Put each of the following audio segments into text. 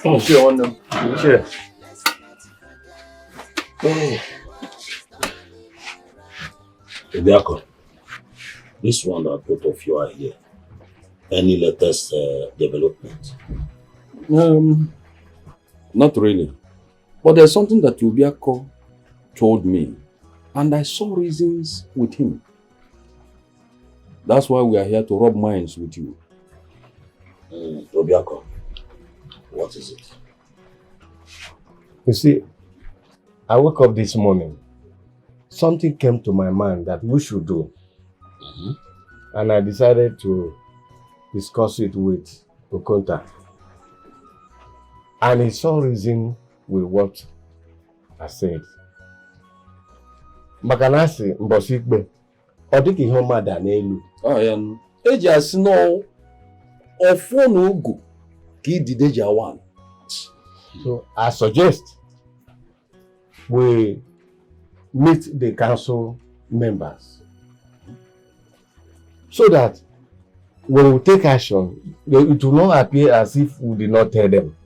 Share on them. Share. Ibiako, this one that both of you are here. Any latest development? Not really. But there's something that Ibiako told me, and I saw reasons with him. That's why we are here to rub minds with you. Ibiako, what is it? You see, I woke up this morning. Something came to my mind that we should do. And I decided to discuss it with Okonta. And he saw reason with what I said. Makanasi mbosikbe. Odiki homa danelu. Eji asino ofonu ugu ki dideja one. So I suggest we meet the council members so that when we take action, it will not appear as if we did not tell them.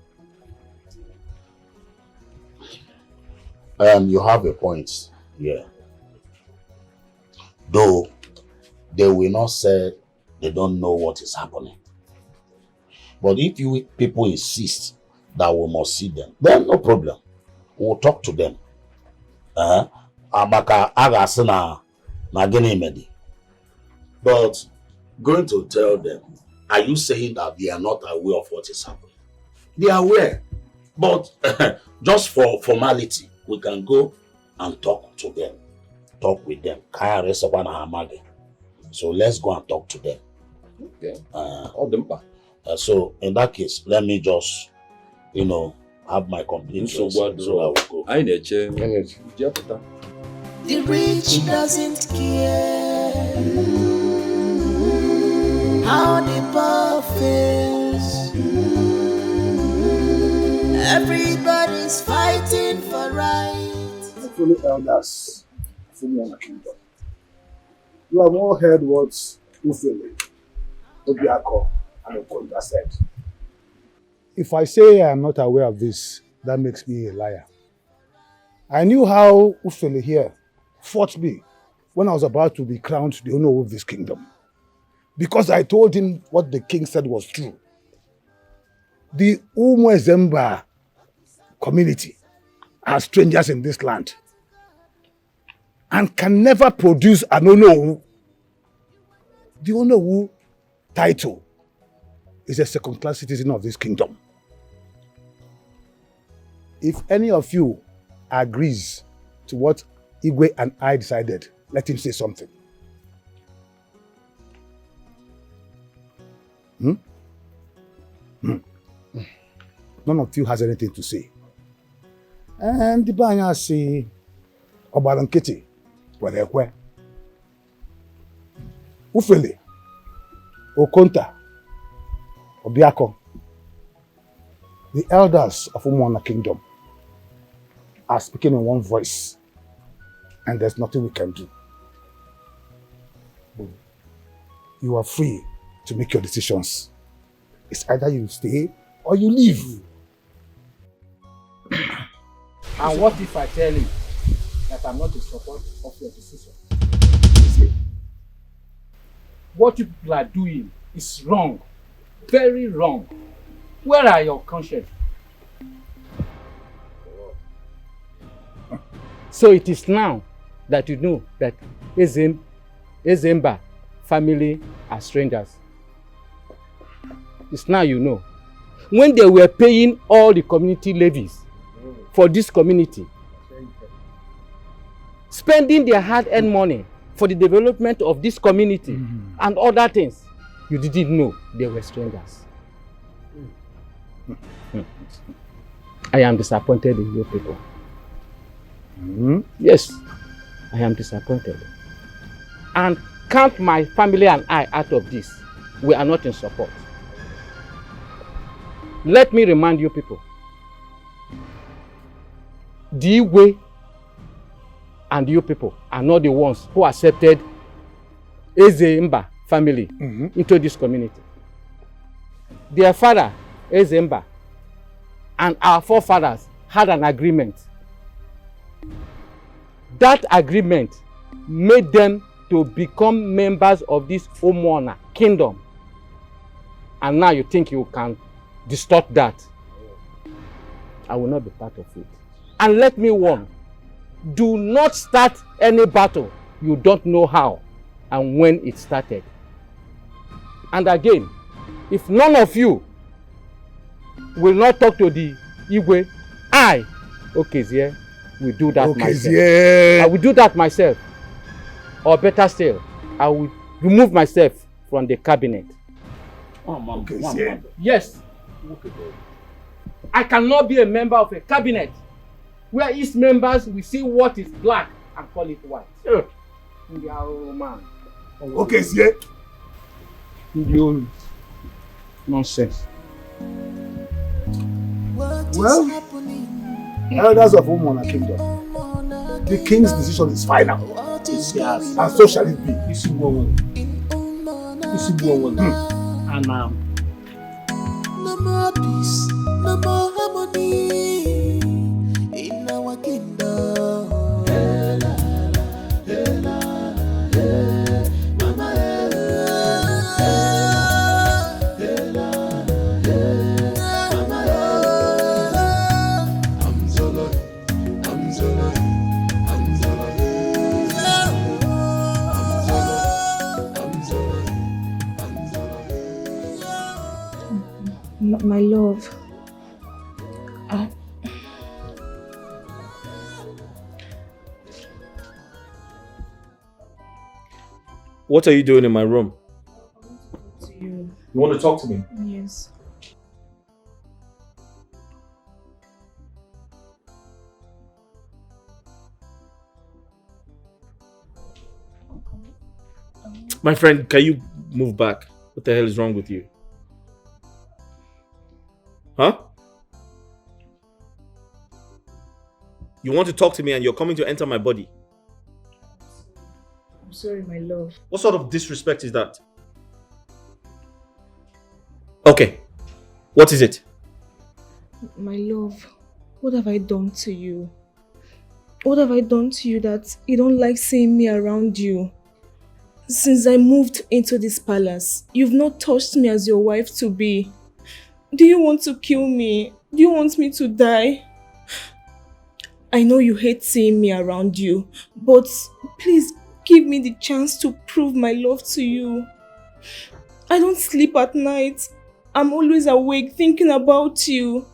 You have a point here. Though they will not say they don't know what is happening. But if you people insist that we must see them, then no problem. We'll talk to them. Abaka agasina na gini medi. But going to tell them, are you saying that they are not aware of what is happening? They are aware. But just for formality, we can go and talk to them. Talk with them. So let's go and talk to them. Okay. So in that case, let me just, have my complete so that I will go. The rich doesn't care how the poor feels. Everybody's fighting for right. Fellow elders from one kingdom, you have all heard what Ufele, Obiako, and Okonta said. If I say I am not aware of this, that makes me a liar. I knew how Ufele here fought me when I was about to be crowned the owner of this kingdom. Because I told him what the king said was true. The Umwezemba community are strangers in this land and can never produce an Onowu. The Onowu title is a second-class citizen of this kingdom. If any of you agrees to what Igwe and I decided, let him say something. None of you has anything to say. And the Banya say, Obalankiti, Wadekwe, Ufele, Okonta, Obiako, the elders of Umwana Kingdom are speaking in one voice, and there's nothing we can do. You are free to make your decisions. It's either you stay or you leave. And what if I tell him that I'm not in support of your decision? What you people are doing is wrong. Very wrong. Where are your conscience? So it is now that you know that Ezemba family are strangers. It's now you know. When they were paying all the community levies for this community, spending their hard-earned money for the development of this community and other things, you didn't know they were strangers. I am disappointed in you people. Yes, I am disappointed. And count my family and I out of this. We are not in support. Let me remind you people. The Igwe and you people are not the ones who accepted Ezemba family into this community. Their father, Ezemba, and our forefathers had an agreement. That agreement made them to become members of this Omona kingdom. And now you think you can distort that. I will not be part of it. And let me warn, do not start any battle you don't know how and when it started. And again, if none of you will not talk to the Igwe, I, Okezie, will do that myself. I will do that myself. Or better still, I will remove myself from the cabinet. Yes. I cannot be a member of a cabinet where its members will see what is black and call it white. Man. Nonsense. Well, elders of Omona Kingdom, the king's decision is final. Yes. And so shall it be. And no more peace, no more harmony in our kingdom. My love, what are you doing in my room? You want to talk to me? Yes. My friend, can you move back? What the hell is wrong with you? Huh? You want to talk to me and you're coming to enter my body? I'm sorry, my love. What sort of disrespect is that? Okay. What is it? My love, what have I done to you? What have I done to you that you don't like seeing me around you? Since I moved into this palace, you've not touched me as your wife to be. Do you want to kill me? Do you want me to die? I know you hate seeing me around you, but please give me the chance to prove my love to you. I don't sleep at night. I'm always awake thinking about you.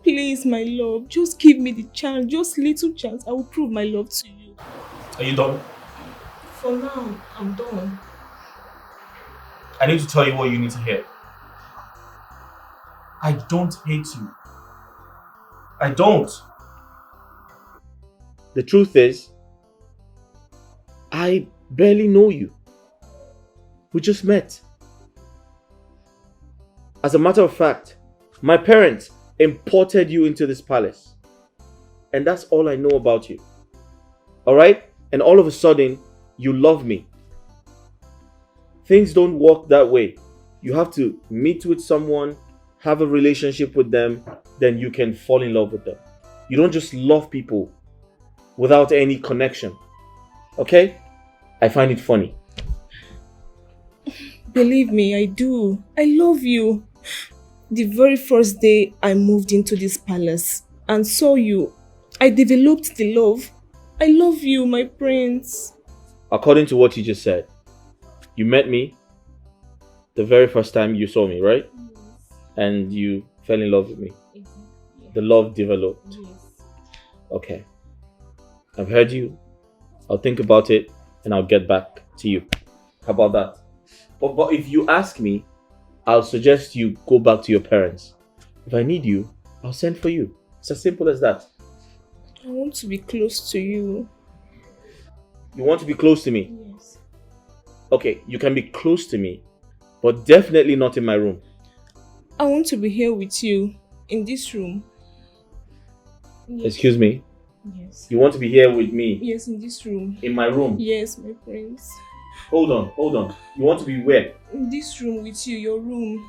Please, my love, just give me the chance, just little chance. I will prove my love to you. Are you done? For now, I'm done. I need to tell you what you need to hear. I don't hate you. I don't. The truth is, I barely know you. We just met. As a matter of fact, my parents imported you into this palace. And that's all I know about you. Alright? And all of a sudden, you love me. Things don't work that way. You have to meet with someone, have a relationship with them, then you can fall in love with them. You don't just love people without any connection. Okay? I find it funny. Believe me, I do. I love you. The very first day I moved into this palace and saw you, I developed the love. I love you, my prince. According to what you just said, you met me the very first time you saw me, right? Yes. And you fell in love with me. Exactly. The love developed. Yes. Okay. I've heard you. I'll think about it and I'll get back to you. How about that? But if you ask me, I'll suggest you go back to your parents. If I need you, I'll send for you. It's as simple as that. I want to be close to you. You want to be close to me? Yes. Okay, you can be close to me, but definitely not in my room. I want to be here with you, in this room. Yes. Excuse me? Yes. You want to be here with me? Yes, in this room. In my room? Yes, my prince. Hold on. You want to be where? In this room with you, your room.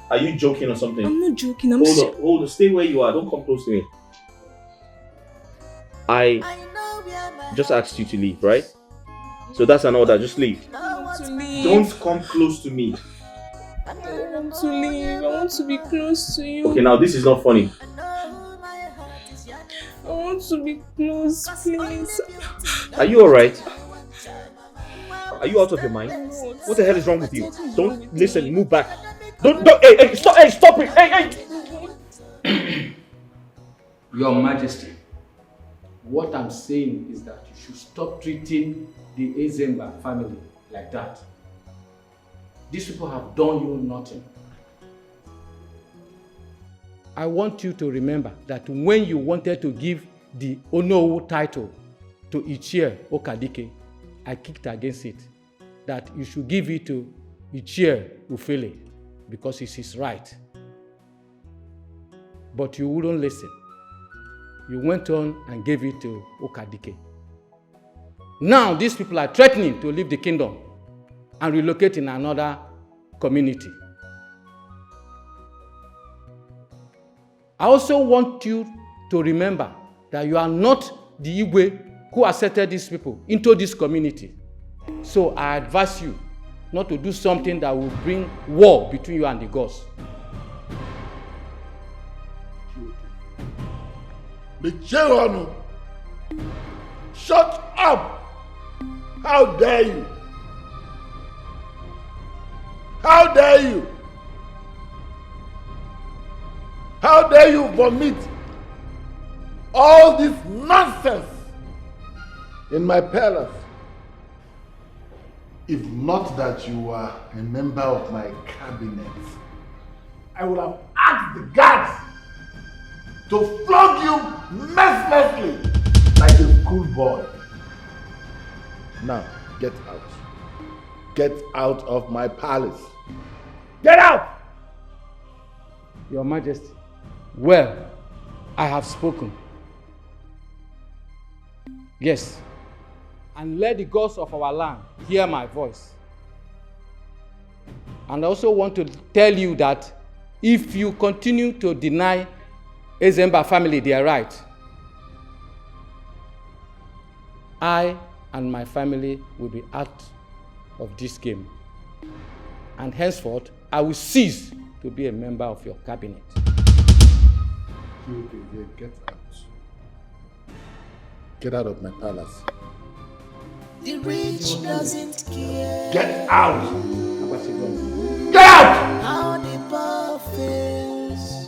Are you joking or something? I'm not joking. Hold on. Stay where you are. Don't come close to me. I just asked you to leave, right? So that's an order. Just leave. I want to leave. Don't come close to me. I want to leave. I want to be close to you. Okay, now this is not funny. I want to be close, please. Are you alright? Are you out of your mind? What the hell is wrong with you? Don't listen. Move back. Don't. Hey, stop! Hey, stop it! Hey! Your Majesty, what I'm saying is that you should stop treating the Ezemba family like that. These people have done you nothing. I want you to remember that when you wanted to give the Onowu title to Ichie Okadike, I kicked against it. That you should give it to Ichie Ufele because it's his right. But you wouldn't listen. You went on and gave it to Okadike. Now these people are threatening to leave the kingdom and relocate in another community. I also want you to remember that you are not the Igwe who accepted these people into this community. So I advise you not to do something that will bring war between you and the gods. Shut up! How dare you? How dare you? How dare you vomit all this nonsense in my palace? If not that you are a member of my cabinet, I would have asked the guards to flog you mercilessly like a schoolboy. Now, get out. Get out of my palace. Get out! Your Majesty, well, I have spoken. Yes, and let the gods of our land hear my voice. And I also want to tell you that if you continue to deny Ezemba family their right, I and my family will be out of this game. And henceforth, I will cease to be a member of your cabinet. Get out. Get out of my palace. The rich doesn't care. Get out! Get out! How the poor fails.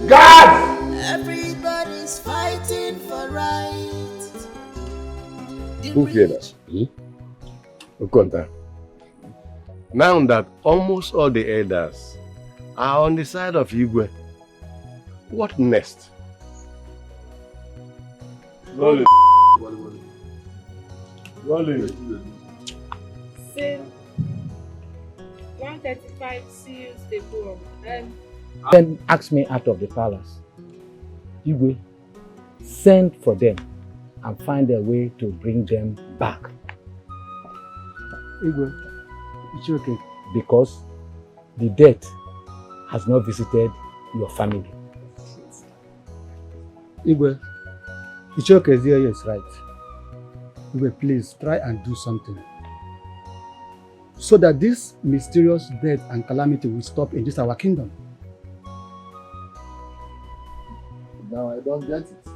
Guards! Everybody's fighting for right. Who feared us? Okonta. Now that almost all the elders are on the side of Igwe, what next? Rolling. Say 135 seals they go. Then ask me out of the palace. Igwe, send for them and find a way to bring them back. Igwe, it's okay. Because the death has not visited your family. Igwe, Ichoke's here is right. Igwe, please try and do something so that this mysterious death and calamity will stop in this our kingdom. Now I don't get it.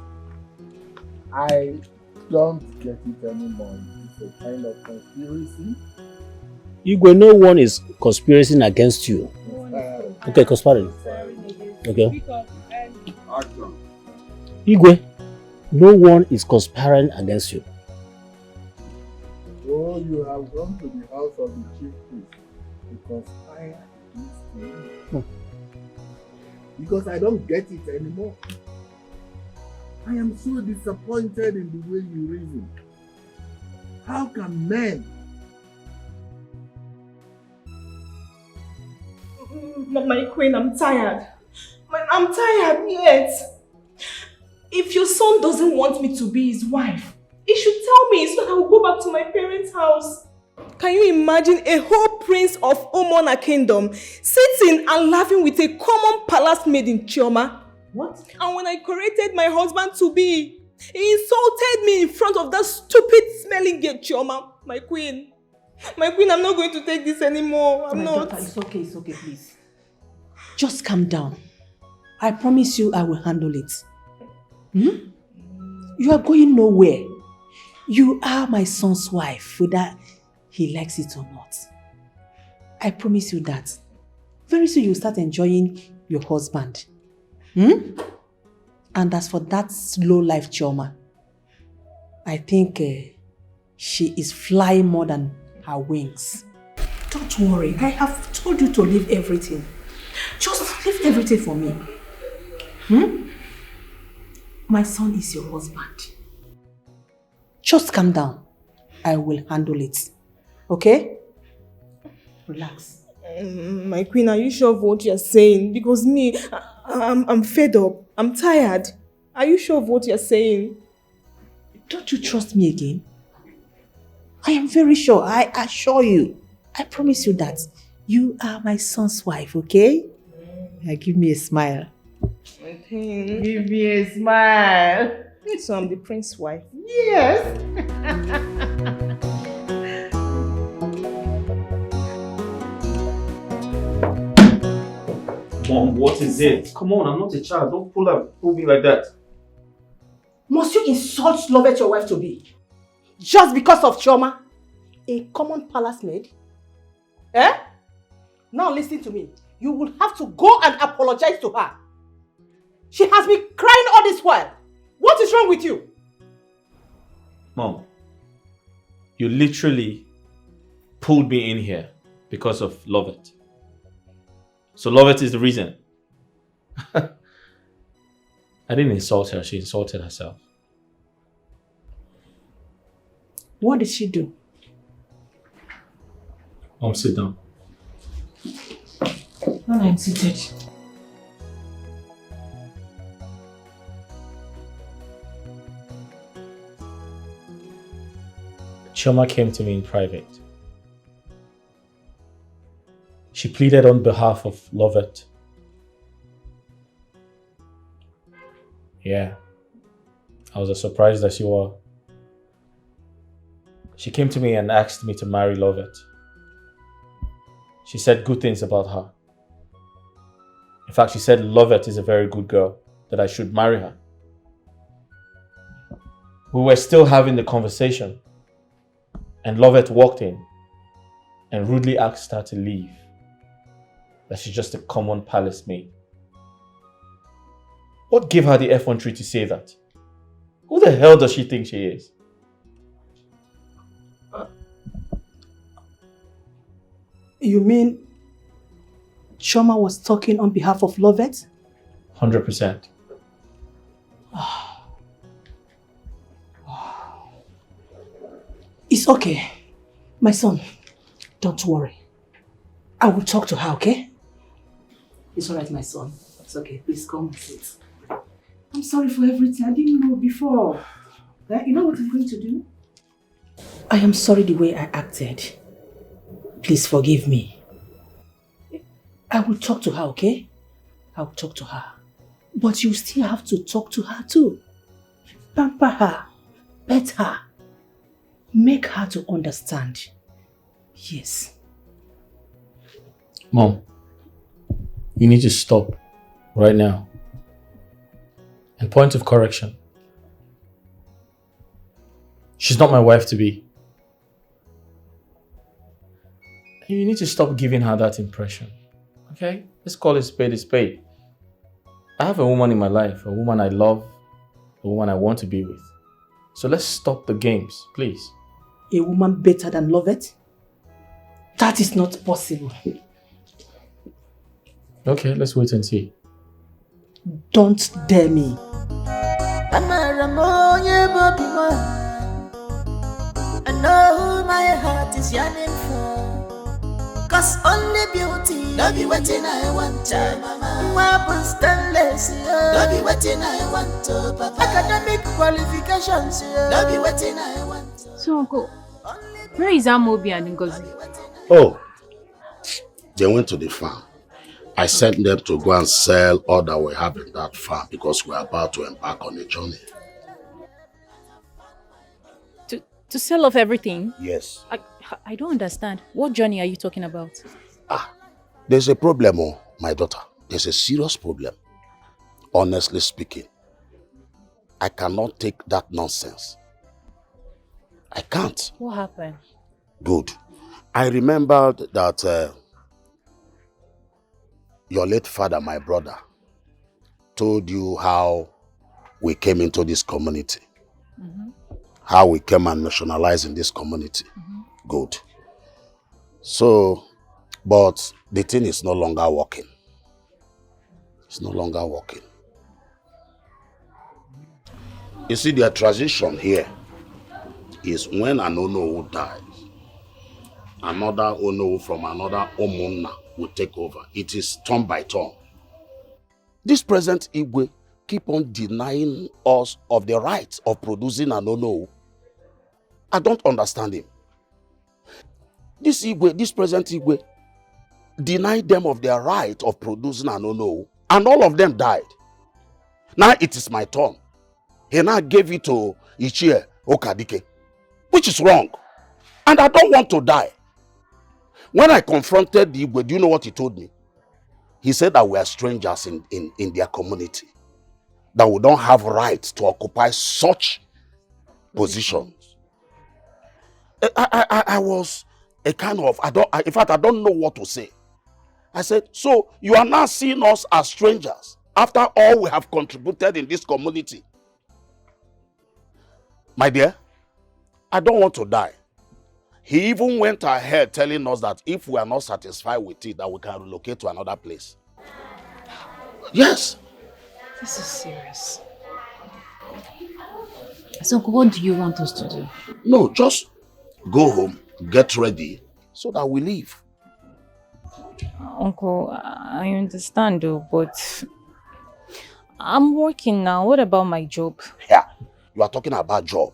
I don't get it anymore. It's a kind of conspiracy. Igwe, no one is conspiring against you. Okay, conspiring. Okay. Igwe, no one is conspiring against you. Oh, you have gone to the house of the chief priest because I am against you. Because I don't get it anymore. I am so disappointed in the way you reason. How can men? My queen, I'm tired. I'm tired yet. If your son doesn't want me to be his wife, he should tell me so that I will go back to my parents' house. Can you imagine a whole prince of Omona kingdom sitting and laughing with a common palace maid in Chioma? What? And when I corrected my husband to be, he insulted me in front of that stupid smelling girl Chioma, my queen. My queen, I'm not going to take this anymore. I'm not. Daughter, it's okay, please. Just calm down. I promise you I will handle it. You are going nowhere. You are my son's wife, whether he likes it or not. I promise you that. Very soon you'll start enjoying your husband. And as for that slow life Chioma, I think she is flying more than her wings. Don't worry, I have told you to leave everything. Just leave everything for me. My son is your husband. Just calm down. I will handle it. Okay? Relax. My queen, are you sure of what you're saying? Because me, I'm fed up. I'm tired. Are you sure of what you're saying? Don't you trust me again? I am very sure. I assure you. I promise you that. You are my son's wife, okay? Now give me a smile. Give me a smile. So I'm the prince's wife? Yes. Mom, what is it? Come on, I'm not a child. Don't pull me like that. Must you insult Lovett your wife to be? Just because of Chioma? A common palace maid? Eh? Now listen to me. You will have to go and apologize to her. She has been crying all this while. What is wrong with you? Mom, you literally pulled me in here because of Lovett. So Lovett is the reason. I didn't insult her, she insulted herself. What did she do? Mom, sit down. When I'm seated. Chioma came to me in private. She pleaded on behalf of Lovett. Yeah, I was as surprised as you were. She came to me and asked me to marry Lovett. She said good things about her. In fact, she said Lovett is a very good girl, that I should marry her. We were still having the conversation, and Lovett walked in and rudely asked her to leave, that she's just a common palace maid. What gave her the effrontery to say that? Who the hell does she think she is? You mean Chioma was talking on behalf of Lovett? 100%. It's okay. My son, don't worry. I will talk to her, okay? It's alright, my son. It's okay. Please come and sit. I'm sorry for everything. I didn't know before. You know what I'm going to do? I am sorry the way I acted. Please forgive me. I will talk to her, okay? I will talk to her. But you still have to talk to her too. Pamper her. Pet her. Make her to understand. Yes. Mom, you need to stop right now. And point of correction. She's not my wife to be. And you need to stop giving her that impression. Okay? Let's call it spade a spade. I have a woman in my life, a woman I love, a woman I want to be with. So let's stop the games, please. A woman better than Lovett? That is not possible. Okay, let's wait and see. Don't dare me. I know who my heart is yearning for. Cause only beauty, don't be waiting I want to, mama. Marble stainless, don't be waiting I want to, papa. Academic qualifications, don't be waiting I want to. So uncle, Where is Amobi and Ngozi? Oh, they went to the farm. I sent them to go and sell all that we have in that farm because we're about to embark on a journey. To sell off everything? Yes. I don't understand. What journey are you talking about? There's a problem, my daughter. There's a serious problem. Honestly speaking, I cannot take that nonsense. I can't. What happened? Good. I remembered that your late father, my brother, told you how we came into this community. How we came and nationalized in this community. Good. So, but the thing is no longer working. It's no longer working. You see, their tradition here is when an Onowu dies, another Onowu from another Omunna will take over. It is turn by turn. This present Igwe keep on denying us of the right of producing an Onowu. I don't understand him. This Igwe, this present Igwe, denied them of their right of producing an Onowu, and all of them died. Now it is my turn. He now gave it to Ichie Okadike, which is wrong. And I don't want to die. When I confronted the Igwe, do you know what he told me? He said that we are strangers in their community, that we don't have rights to occupy such positions. I was a kind of, in fact, I don't know what to say. I said, so you are now seeing us as strangers after all we have contributed in this community. My dear, I don't want to die. He even went ahead telling us that if we are not satisfied with it, that we can relocate to another place. Yes. This is serious. So what do you want us to do? No, just go home, get ready, so that we leave. Uncle, I understand though, but I'm working now. What about my job? Yeah, you are talking about job.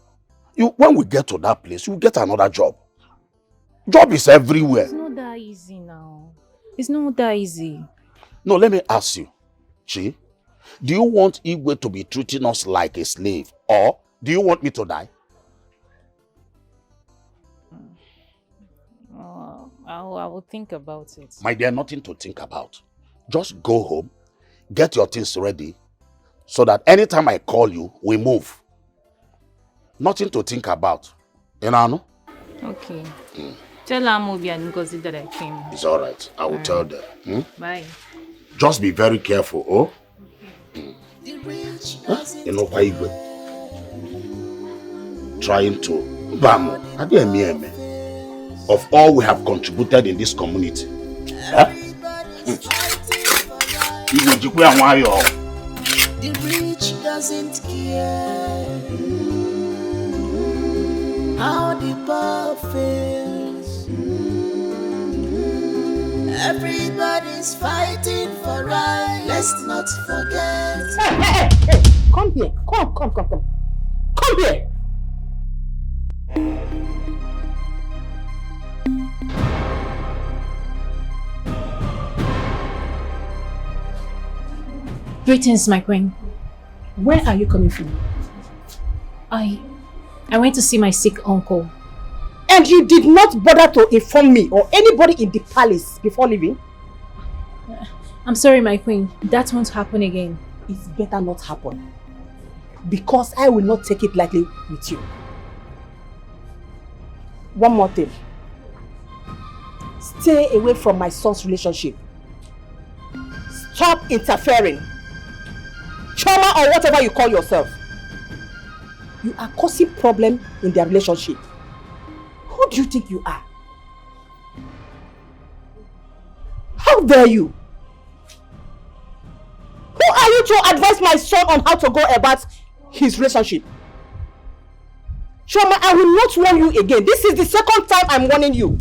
When we get to that place, you get another job. Job is everywhere. It's not that easy now. It's not that easy. No, let me ask you, Chi, do you want Igwe to be treating us like a slave, or do you want me to die? I will think about it. My dear, nothing to think about. Just go home, get your things ready, so that anytime I call you, we move. Nothing to think about. You know? Okay. Tell Amobi and Ngozi that I came. It's all right. I will tell them. Bye. Just be very careful, oh? You know why Igwe? Trying to bam. Of all we have contributed in this community. Huh? The rich doesn't care how the poor feels. Everybody's fighting for right. Let's not forget. Hey! Come here. Come here. Greetings, my queen. Where are you coming from? I went to see my sick uncle. And you did not bother to inform me or anybody in the palace before leaving? I'm sorry, my queen. That won't happen again. It better not happen. Because I will not take it lightly with you. One more thing. Stay away from my son's relationship. Stop interfering. Choma or whatever you call yourself. You are causing problem in their relationship. Who do you think you are? How dare you? Who are you to advise my son on how to go about his relationship? Choma, I will not warn you again. This is the second time I'm warning you.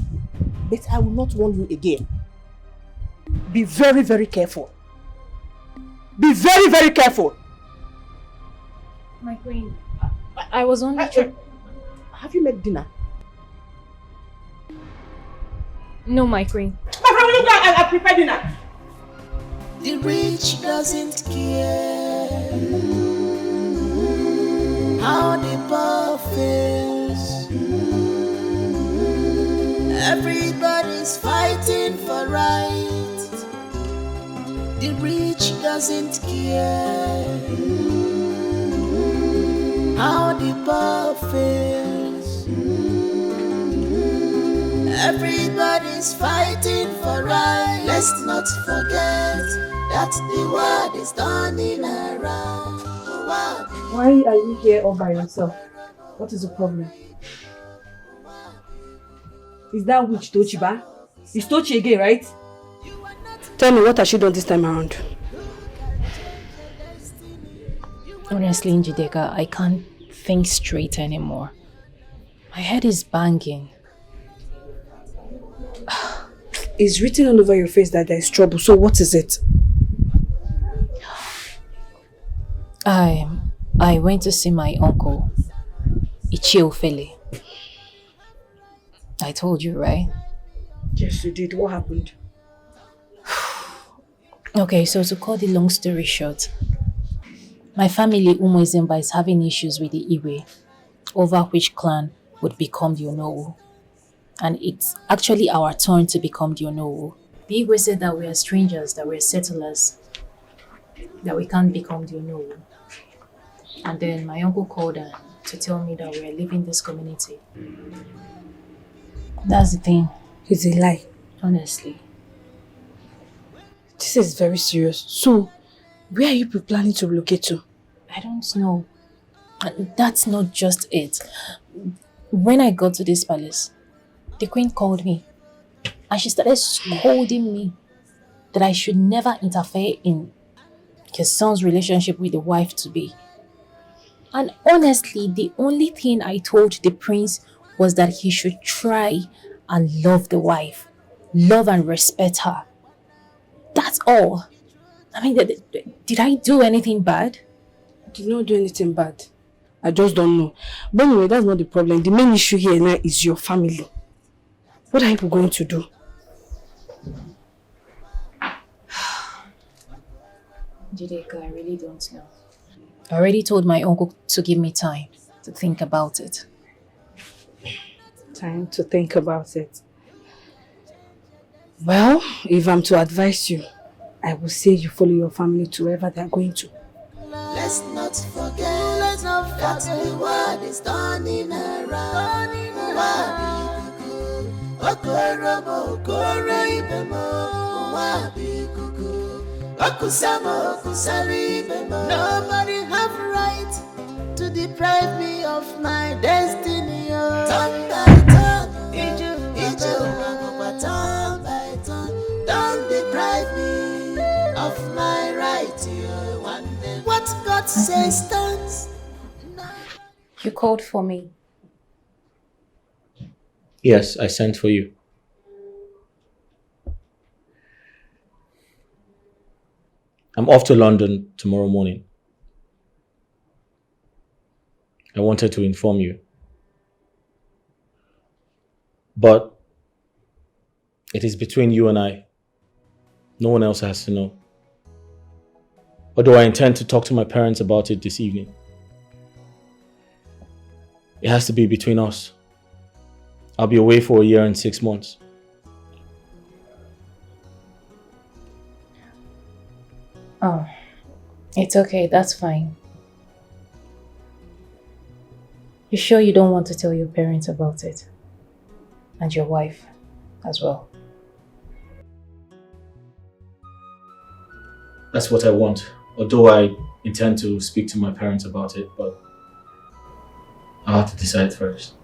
But I will not warn you again. Be very, very careful. Be very, very careful. My queen, I was only Have you made dinner? No, my queen. My friend, will you go and prepare dinner? The rich doesn't care how the poor feels. Everybody's fighting for right. The rich doesn't care how the poor feels. Everybody's fighting for right. Let's not forget that the world is turning around. Why are you here all by yourself? What is the problem? Is that witch Tochiba? It's Tochi again, right? Tell me, what has she done this time around? Honestly, Njideka, I can't think straight anymore. My head is banging. It's written all over your face that there is trouble, so what is it? I went to see my uncle, Ichiofele. I told you, right? Yes, you did. What happened? Okay, so to cut the long story short, my family, Umuizemba, is having issues with the Iwe, over which clan would become the Onowu. And it's actually our turn to become the Onowu. The Igwe said that we are strangers, that we're settlers, that we can't become the Onowu. And then my uncle called her to tell me that we're leaving this community. That's the thing. It's a lie. Honestly. This is very serious. So, where are you planning to relocate to? I don't know. That's not just it. When I got to this palace, the queen called me and she started scolding me that I should never interfere in his son's relationship with the wife-to-be. And honestly, the only thing I told the prince was that he should try and love the wife, love and respect her. That's all. I mean, did I do anything bad? I did not do anything bad. I just don't know. But anyway, that's not the problem. The main issue here now is your family. What are you going to do? Jideka, I really don't know. I already told my uncle to give me time to think about it. Time to think about it. Well, if I'm to advise you, I will say you follow your family to wherever they are going to. Let's not forget that the world is turning around. Nobody have right to deprive me of my destiny. Turn by turn, turn by turn, don't deprive me of my right. What God says stands. You called for me. Yes, I sent for you. I'm off to London tomorrow morning. I wanted to inform you. But it is between you and I. No one else has to know. Although I intend to talk to my parents about it this evening. It has to be between us. I'll be away for 1 year and 6 months. Oh, it's okay, that's fine. You sure you don't want to tell your parents about it? And your wife as well? That's what I want. Although I intend to speak to my parents about it, but I'll have to decide first.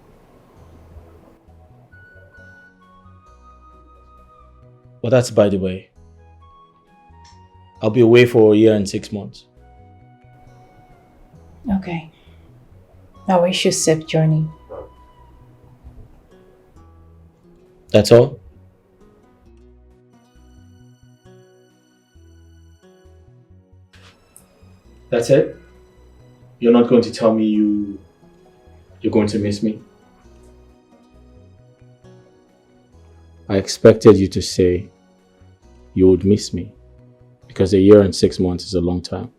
Well, that's by the way. I'll be away for 1 year and 6 months. Okay. I wish you a safe journey. That's all? That's it? You're not going to tell me you're going to miss me? I expected you to say you would miss me, because a year and 6 months is a long time.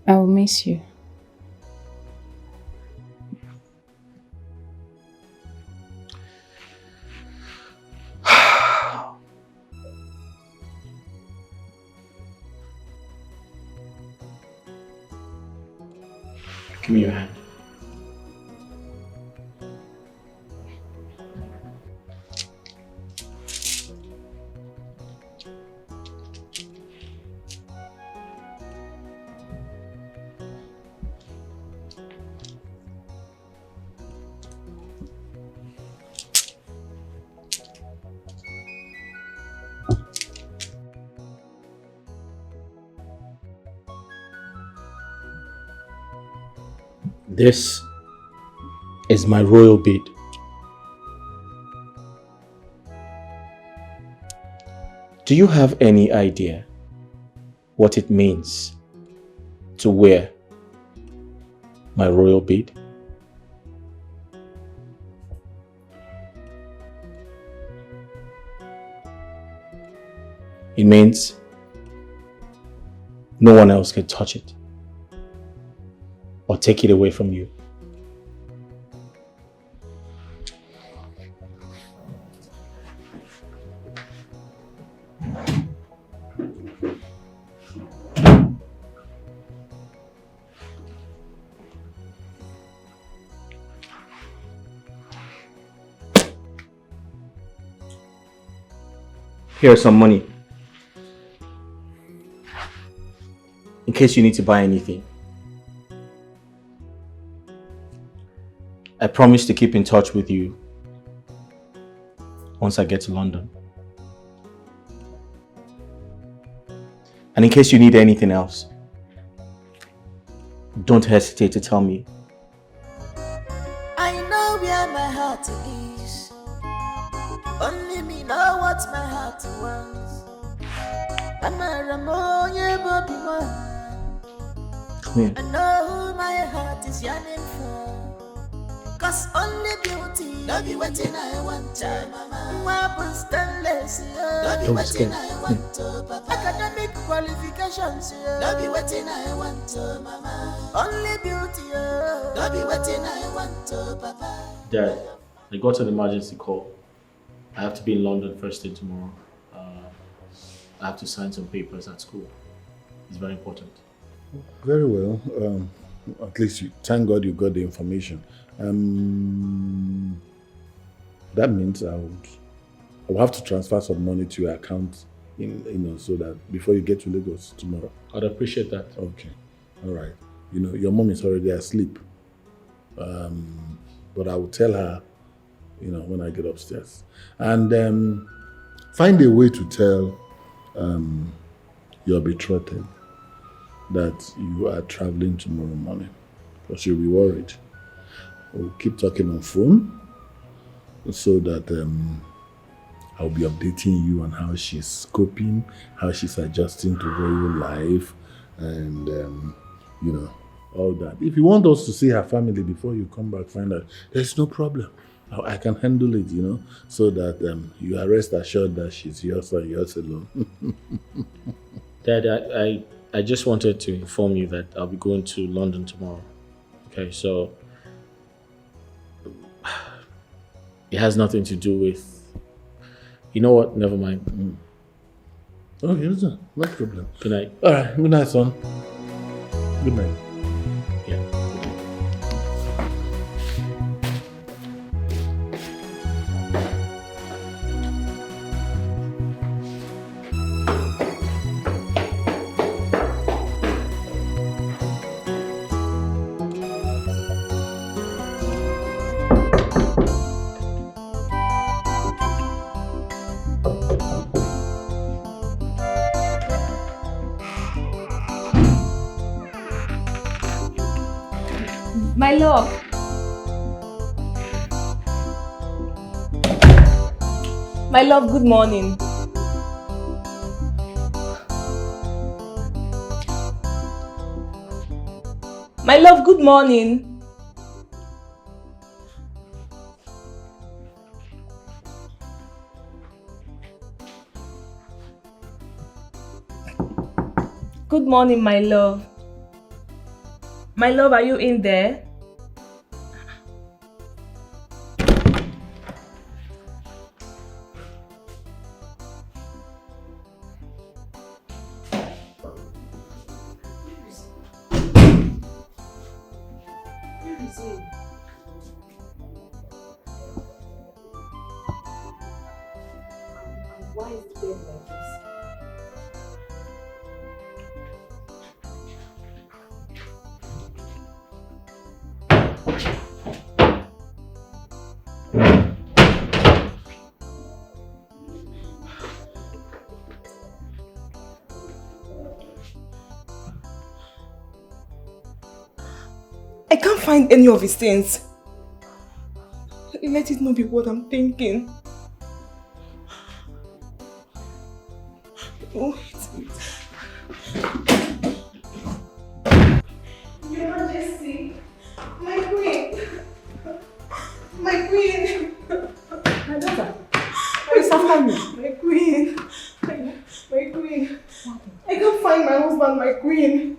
I will miss you. Give me your hand. This is my royal bead. Do you have any idea what it means to wear my royal bead? It means no one else can touch it or take it away from you. Here's some money, in case you need to buy anything. I promise to keep in touch with you once I get to London. And in case you need anything else, don't hesitate to tell me. I know where my heart is. Only me know what my heart wants. I'm a Ramoya Bobby one. Come here. I know who my heart is yearning for. Cause only beauty, no be waiting I want to, mama. Weapons stainless, no be waiting I want to, papa. Academic qualifications, no be waiting I want to, mama. Only beauty, no be waiting I want to, papa. Dad, I got an emergency call. I have to be in London first thing tomorrow. I have to sign some papers at school. It's very important. Very well. At least thank God you got the information. That means I will have to transfer some money to your account, so that before you get to Lagos tomorrow. I'd appreciate that. Okay, all right. Your mom is already asleep, but I will tell her, when I get upstairs, and find a way to tell your betrothed that you are traveling tomorrow morning, because she'll be worried. We'll keep talking on phone so that I'll be updating you on how she's coping, how she's adjusting to royal life, and all that. If you want us to see her family before you come back, find out, there's no problem. I can handle it, so that you are rest assured that she's yours and yours alone. Dad, I just wanted to inform you that I'll be going to London tomorrow. Okay, so it has nothing to do with... You know what? Never mind. Okay, listen, no problem. Good night. All right, good night, son. Good night. My love. My love, good morning. My love, good morning. Good morning, my love. My love, are you in there? Why is the bed like this? I can't find any of his things. Let it not be what I'm thinking. Oh, Your Majesty, my queen. My queen. My daughter, who is after me? My queen. My queen. I can't find my husband, my queen.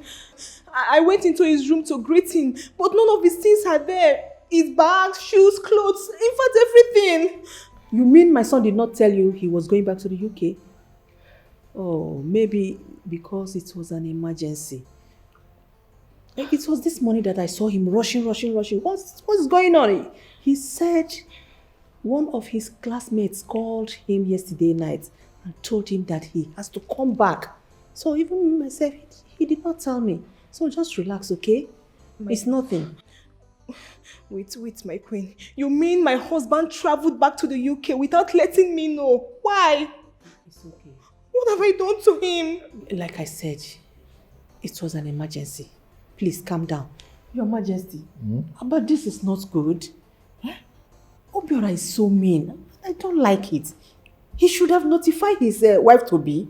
I went into his room to greet him, but none of his things are there. His bags, shoes, clothes, in fact, everything. You mean my son did not tell you he was going back to the UK? Oh, maybe because it was an emergency. It was this morning that I saw him rushing. What's going on? He said one of his classmates called him yesterday night and told him that he has to come back. So even myself, he did not tell me. So just relax, okay? It's nothing. Wait, my queen. You mean my husband traveled back to the UK without letting me know? Why? It's okay. What have I done to him? Like I said, it was an emergency. Please calm down. Your Majesty, but this is not good. Obiora is so mean. I don't like it. He should have notified his wife to be.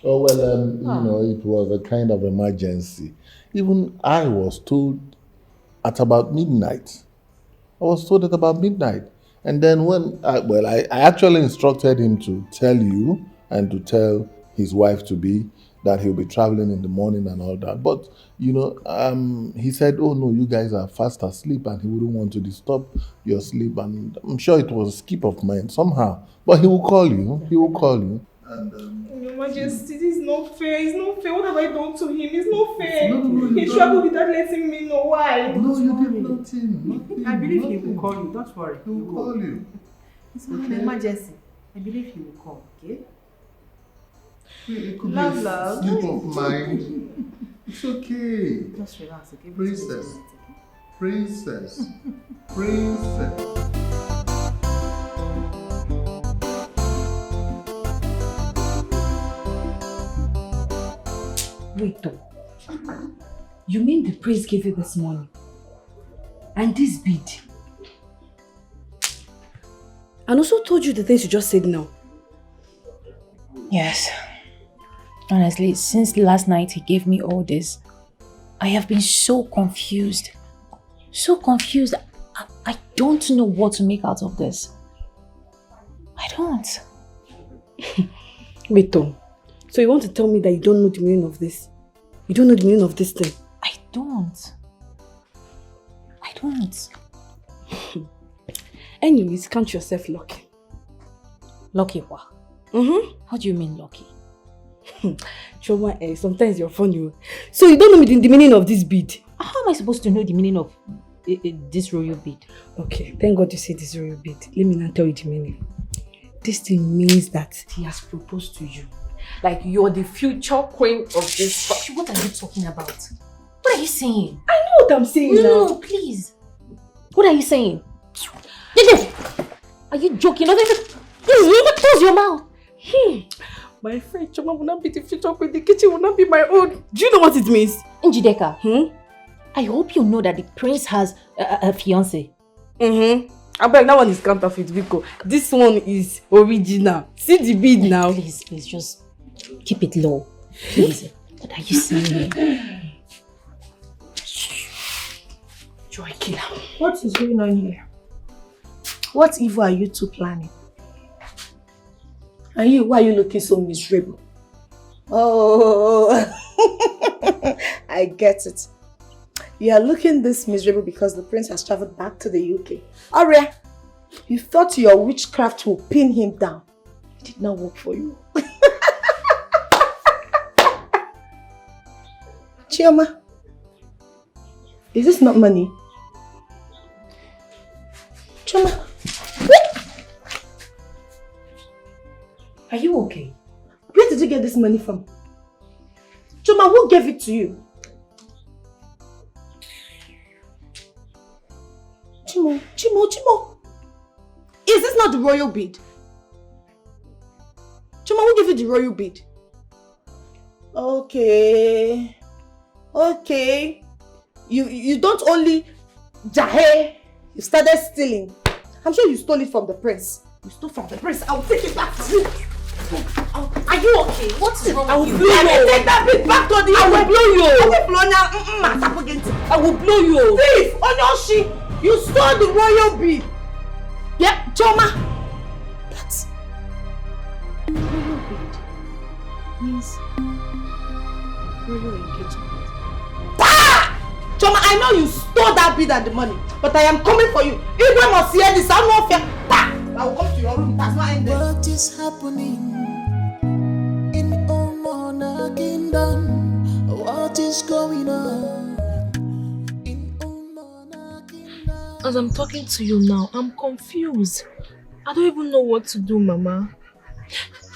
Oh, well, you know, it was a kind of emergency. Even I was told at about midnight. And then when, I actually instructed him to tell you and to tell his wife to be that he'll be traveling in the morning and all that. But, you know, he said, oh no, you guys are fast asleep and he wouldn't want to disturb your sleep. And I'm sure it was a skip of mine somehow. But he will call you. And, Your Majesty, this is not fair. It's not fair. What have I done to him? It's not fair. No, he traveled without letting me know. Why? No, you did nothing. I believe he will call you. Don't worry. He will call you. It's not an emergency. I believe he will call, okay? It could Love, be a love. slip of mind. It's okay. Just relax, okay? Princess. Wait though. You mean the prince gave you this money? And this bead? And also told you the things you just said now? Yes. Honestly, since last night he gave me all this, I have been so confused. I don't know what to make out of this. I don't. Wait though. So you want to tell me that you don't know the meaning of this? You don't know the meaning of this thing? I don't. Anyways, count yourself lucky. Lucky what? How do you mean lucky? Choma, sometimes you're funny. So you don't know the meaning of this bead? How am I supposed to know the meaning of this royal bead? Okay, thank God you said this royal bead. Let me now tell you the meaning. This thing means that he has proposed to you. Like you're the future queen of this. What are you talking about? What are you saying? I know what I'm saying now. No, please. What are you saying? Are you joking? Close your mouth. My friend Choma will not be the future queen. The kitchen will not be my own. Do you know what it means? Njideka, I hope you know that the prince has a fiancé. I beg, that one is counterfeit because this one is original. See the bead now. Please, just keep it low. Please. What are you saying? Joy killer. What is going on here? What evil are you two planning? And you, why are you looking so miserable? Oh, I get it. You are looking this miserable because the prince has traveled back to the UK. Aria, you thought your witchcraft would pin him down. It did not work for you. Chioma, is this not money? Chioma, are you okay? Where did you get this money from? Chioma, who gave it to you? Chimo. Is this not the royal bead? Chima, who gave you the royal bead? Okay. You don't only jahe, you started stealing. I'm sure you stole it from the prince. You stole from the prince. I will take it back to you. Are you okay? What's wrong? I will blow you. Let me take that bead back to the I will blow you. I will blow you. Thief! Onyoshi! You stole the royal bead. Yeah, Choma. That's royal bead. Means royal engagement. Ah! Choma, I know you stole that bead and the money, but I am coming for you. If I must hear this, I'm not fair. I will come to your room. It has not ended. What is happening in the Omona kingdom? What is going on? As I'm talking to you now, I'm confused. I don't even know what to do, Mama.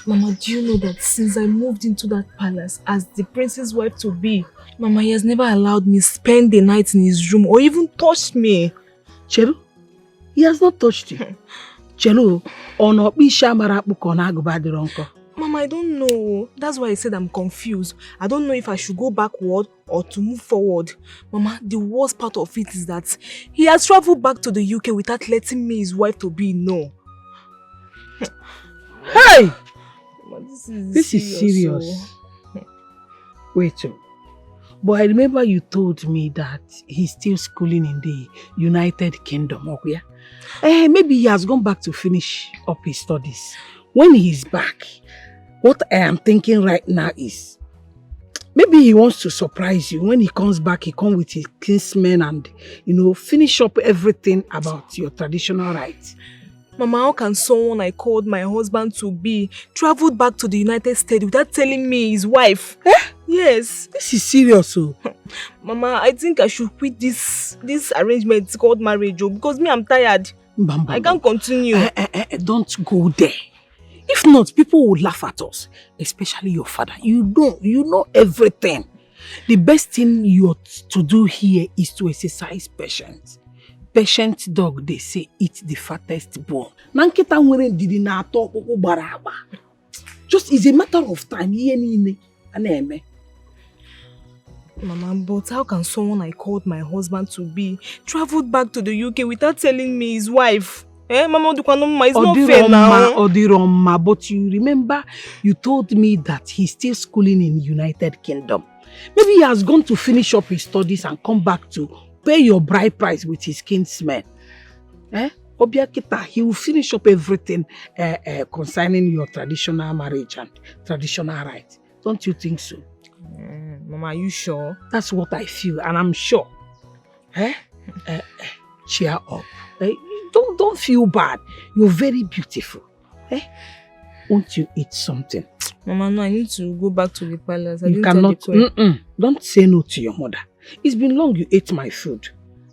Mama, do you know that since I moved into that palace as the prince's wife to be, Mama, he has never allowed me spend the night in his room or even touched me. Chelu, he has not touched you. Chelu, Mama, I don't know. That's why I said I'm confused. I don't know if I should go backward or to move forward. Mama, the worst part of it is that he has traveled back to the UK without letting me, his wife, to be know. Hey! Mama, this is serious. Wait, but I remember you told me that he's still schooling in the United Kingdom. Okay? Maybe he has gone back to finish up his studies. When he's back, what I am thinking right now is, maybe he wants to surprise you. When he comes back, he comes with his kinsmen and, finish up everything about your traditional rites. Mama, how can someone I called my husband to be traveled back to the United States without telling me his wife? Yes. This is serious, oh. Mama, I think I should quit this arrangement called marriage, because me, I'm tired. I can't continue. Don't go there. If not, people will laugh at us, especially your father. You know everything. The best thing you ought to do here is to exercise patience. Patient dog, they say, eat the fattest bone. Just is a matter of time. Mama, but how can someone I called my husband to be traveled back to the UK without telling me his wife? Mama, it's not fair now. But you remember, you told me that he's still schooling in the United Kingdom. Maybe he has gone to finish up his studies and come back to pay your bride price with his kinsmen. He will finish up everything concerning your traditional marriage and traditional rights. Don't you think so? Mama, are you sure? That's what I feel, and I'm sure. Cheer up. Don't feel bad. You're very beautiful. Won't you eat something? Mama, no, I need to go back to the palace. You cannot. Don't say no to your mother. It's been long you ate my food.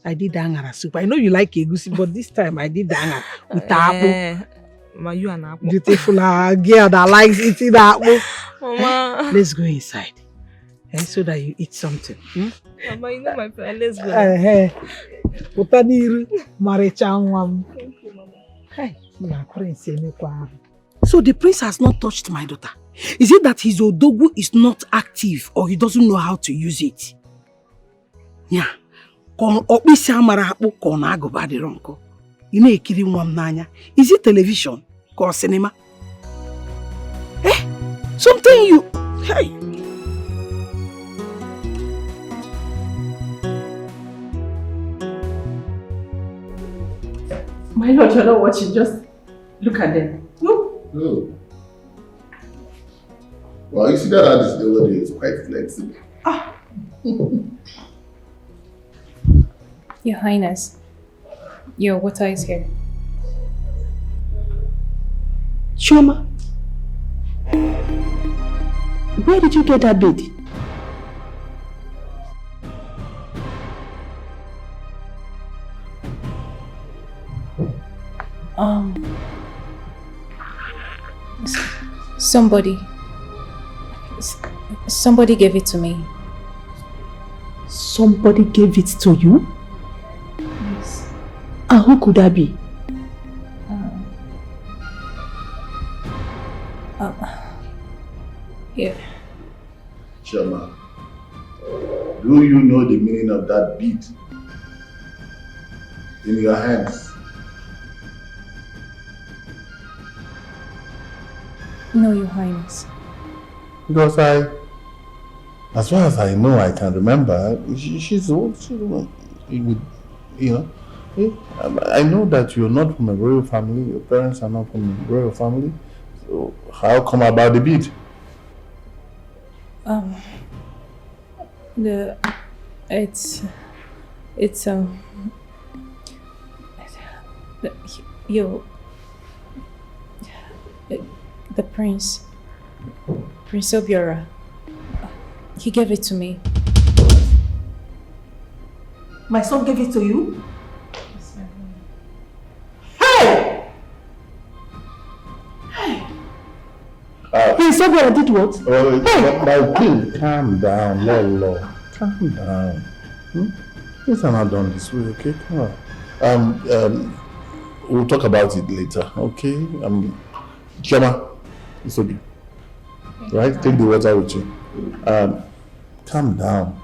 I did angara soup. I know you like egusi, but this time I did angara with apple. Mama, you an apple. Beautiful girl that likes eating apple. Mama. Let's go inside. So that you eat something. Mama, you know my plan. Let's go. So the prince has not touched my daughter. Is it that his odogu is not active or he doesn't know how to use it? Yeah. Is it television or cinema? Something you... Hey! My lord, you're not watching. Just look at them. Look. Oh. Well, you see that this DLady is quite flexible. Your Highness, your water is here. Chioma, where did you get that bead? Somebody gave it to me. Somebody gave it to you? Yes. And who could that be? Yeah. Chioma, do you know the meaning of that bead in your hands? No, Your Highness. Because as far as I know, I can remember, she's the one, you know, I know that you're not from a royal family, your parents are not from a royal family, so how come about the bead? The Prince Obiora, he gave it to me. My son gave it to you? Hey! Prince Obiora did what? My king, calm down, Lolo. Calm down. Things are not done this way, okay? Come on. We'll talk about it later, okay? Chioma, it's okay. Right? Take the water with you. Calm down.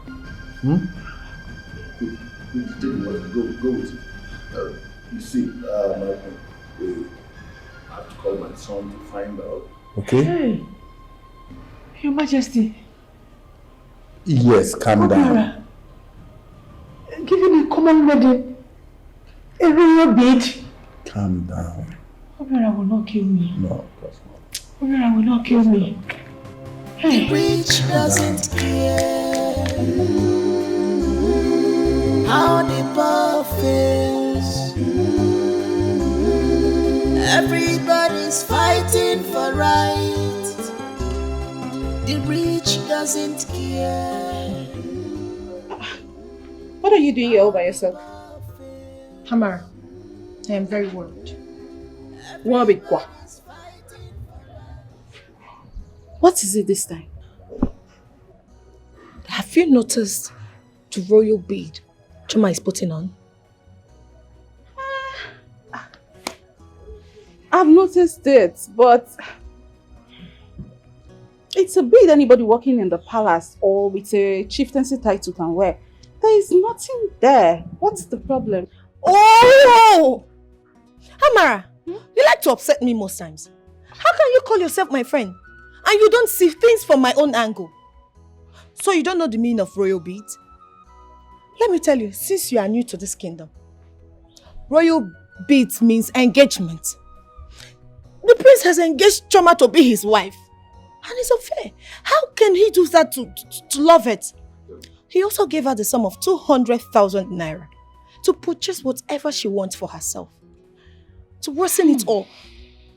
Take the water. Go with it. You see, my friend, I have to call my son to find out. Okay? Hey, Your Majesty. Yes, calm down. Giving a common wedding, a royal bead. Calm down. Obiora will not kill me. No, of course not. Obiora will not kill me. Hey. The rich doesn't care how the poor feels. Everybody's fighting for right. The rich doesn't care. What are you doing here all by yourself? Tamara, I am very worried. What is it this time? Have you noticed the royal bead Chuma is putting on? I've noticed it, but it's a bead anybody working in the palace or with a chieftaincy title can wear. There is nothing there. What's the problem? Oh! Amara, you like to upset me most times. How can you call yourself my friend and you don't see things from my own angle? So you don't know the meaning of royal beads? Let me tell you, since you are new to this kingdom, royal beads means engagement. The prince has engaged Choma to be his wife. And it's unfair. How can he do that to love it? He also gave her the sum of 200,000 naira to purchase whatever she wants for herself. To worsen it all,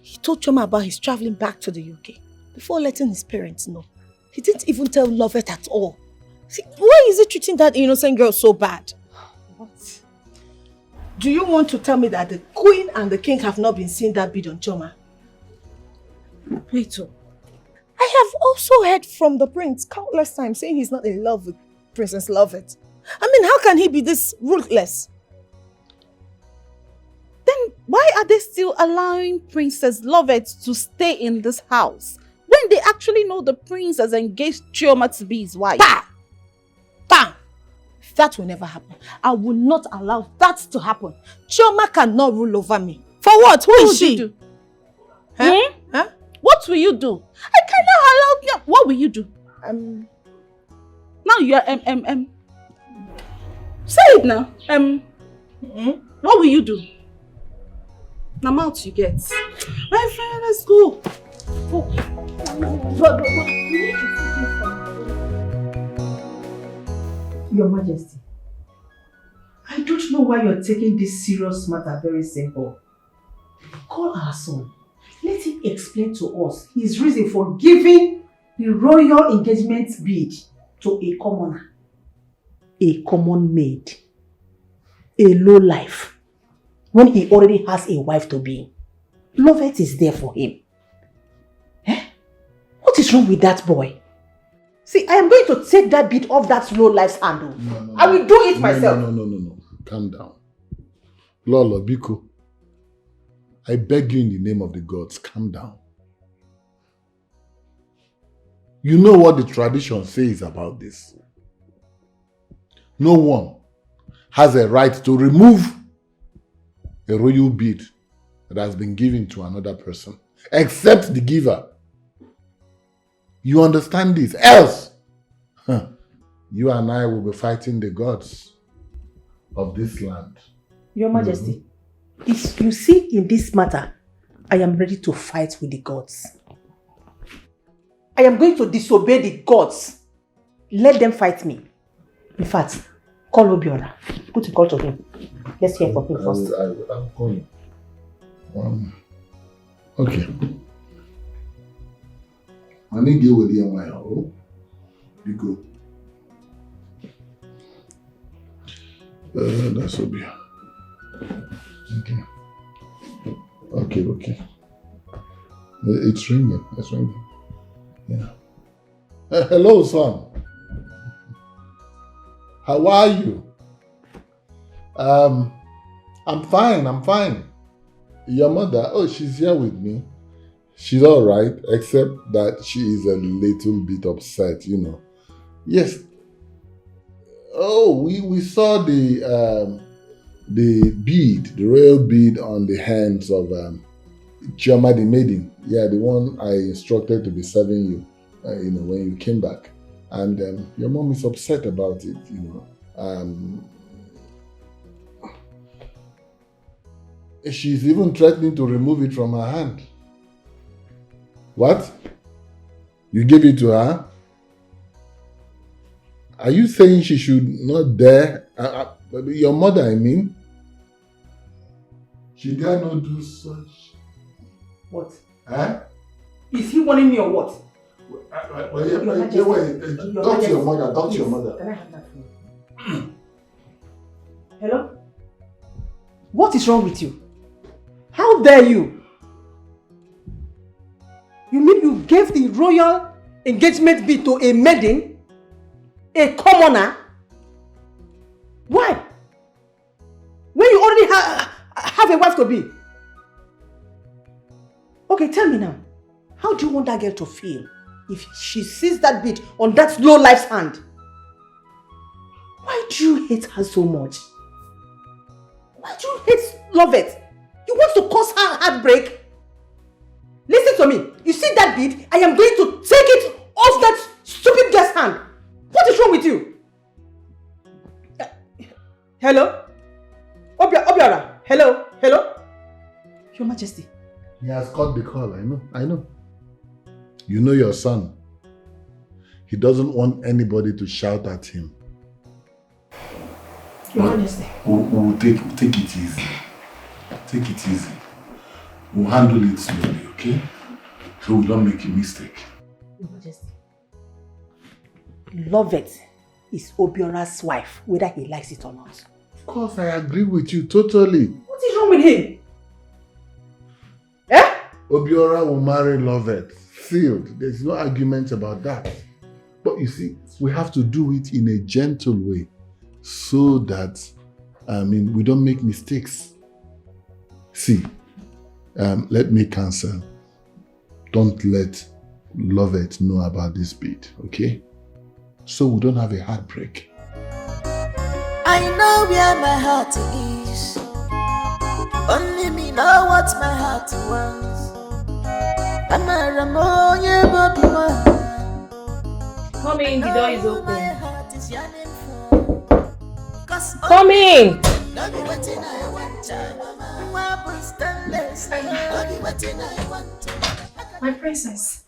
he told Choma about his traveling back to the UK before letting his parents know. He didn't even tell Lovett at all. See, why is he treating that innocent girl so bad? What? Do you want to tell me that the queen and the king have not been seeing that bead on Choma? Plato, I have also heard from the prince countless times saying he's not in love with Princess Lovett. I mean, how can he be this ruthless? Then why are they still allowing Princess Lovett to stay in this house when they actually know the prince has engaged Chioma to be his wife? Bah! Bah! That will never happen. I will not allow that to happen. Chioma cannot rule over me. For what? Who is she? Do? Huh? Huh? What will you do? I cannot allow you. What will you do? Now you are Say it now. What will you do? Now mouth you get. My friend, let's go. Oh. But you need to take it from Your Majesty, I don't know why you're taking this serious matter very simple. Call our son. Let him explain to us his reason for giving the royal engagement bead to a commoner. A common maid. A low life. When he already has a wife to be. Lovett is there for him. Eh? What is wrong with that boy? See, I am going to take that bead off that low life's handle. No. I will do it myself. No. Calm down. Lolo, Biko. I beg you in the name of the gods, calm down. You know what the tradition says about this. No one has a right to remove a royal bead that has been given to another person, except the giver. You understand this? Else, you and I will be fighting the gods of this land. Your Majesty, if you see in this matter, I am ready to fight with the gods. I am going to disobey the gods. Let them fight me. In fact, call Obiora. Put a call to him. Let's hear from him first. I'll call him. Okay. I need to deal with you my house. You go. That's Obiora. Okay. It's ringing. Yeah. Hello, son. How are you? I'm fine. Your mother, she's here with me. She's all right, except that she is a little bit upset, you know. Yes. Oh, we saw the bead, the royal bead on the hands of Chioma the maiden. Yeah, the one I instructed to be serving you, when you came back. And your mom is upset about it, She's even threatening to remove it from her hand. What? You gave it to her? Are you saying she should not dare? Your mother, I mean. She dare not do such. What? Huh? Is he warning me or what? Talk to your mother. Can I have that phone? Hello? What is wrong with you? How dare you? You mean you gave the royal engagement bead to a maiden? A commoner? Why? When you already have a wife to be? Okay, tell me now. How do you want that girl to feel if she sees that bead on that low life's hand? Why do you hate her so much? Why do you hate Lovett? You want to cause her heartbreak? Listen to me. You see that bead? I am going to take it off that stupid girl's hand. What is wrong with you? Hello? Obiora. Hello? Your Majesty. He has cut the call, I know. You know your son. He doesn't want anybody to shout at him. Your Majesty. We'll take it easy. Take it easy. We'll handle it slowly, okay? So we don't make a mistake. Your Majesty. Lovett is Obiora's wife, whether he likes it or not. Of course, I agree with you totally. What is wrong with him? Obiora will marry Lovett. Sealed. There's no argument about that. But you see, we have to do it in a gentle way so that, we don't make mistakes. See, let me cancel. Don't let Lovett know about this bead, okay? So we don't have a heartbreak. I know where my heart is. Only me know what my heart wants. Come in, the door is open. Come in! My princess,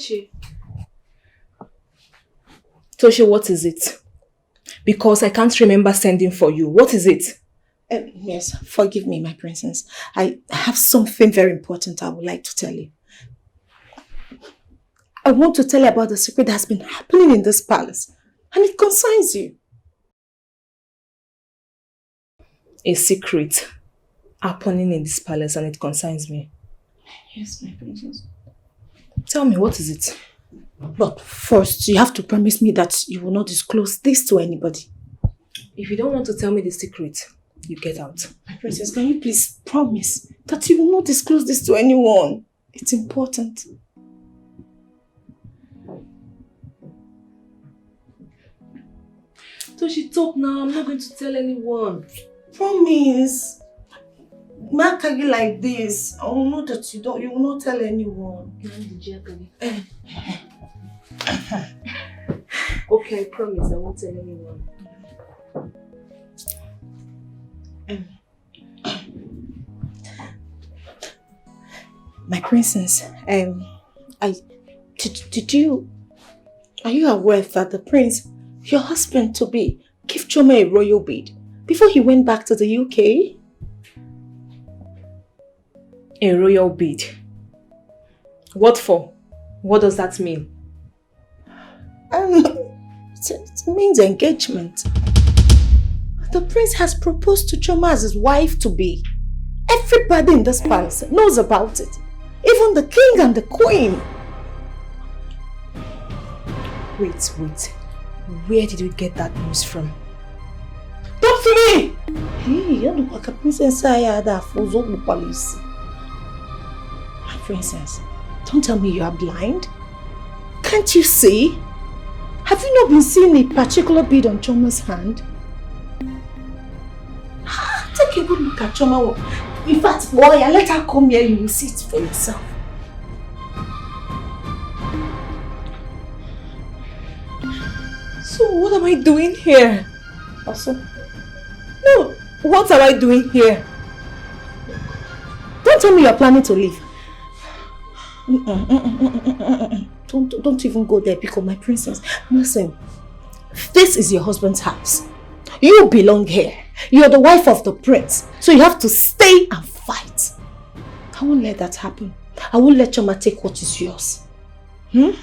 Toshi. Toshi, what is it? Because I can't remember sending for you. What is it? Yes, forgive me, my princess. I have something very important I would like to tell you. I want to tell you about the secret that has been happening in this palace. And it concerns you. A secret happening in this palace and it concerns me. Yes, my princess. Tell me, what is it? But first, you have to promise me that you will not disclose this to anybody. If you don't want to tell me the secret, you get out. My princess, can you please promise that you will not disclose this to anyone? It's important. Toshi, talk now. I'm not going to tell anyone. Promise. Mark you like this. I will know that you will not tell anyone. Okay, I promise I won't tell anyone. My princess, are you aware that the prince, your husband to be, gave Choma a royal bead before he went back to the UK? A royal bead? What for? What does that mean? It means engagement. The prince has proposed to Choma as his wife to be. Everybody in this palace knows about it. Even the king and the queen. Wait. Where did you get that news from? Talk to me! Hey, you look like a princess. My princess, don't tell me you are blind. Can't you see? Have you not been seeing a particular bead on Choma's hand? Take a good look at Choma. In fact, boy, let her come here, you will see it for yourself. So what am I doing here? Also? No, what am I doing here? Don't tell me you're planning to leave. Don't even go there, because my princess, listen, this is your husband's house. You belong here. You're the wife of the prince, so you have to stay and fight. I won't let that happen. I won't let Choma take what is yours. I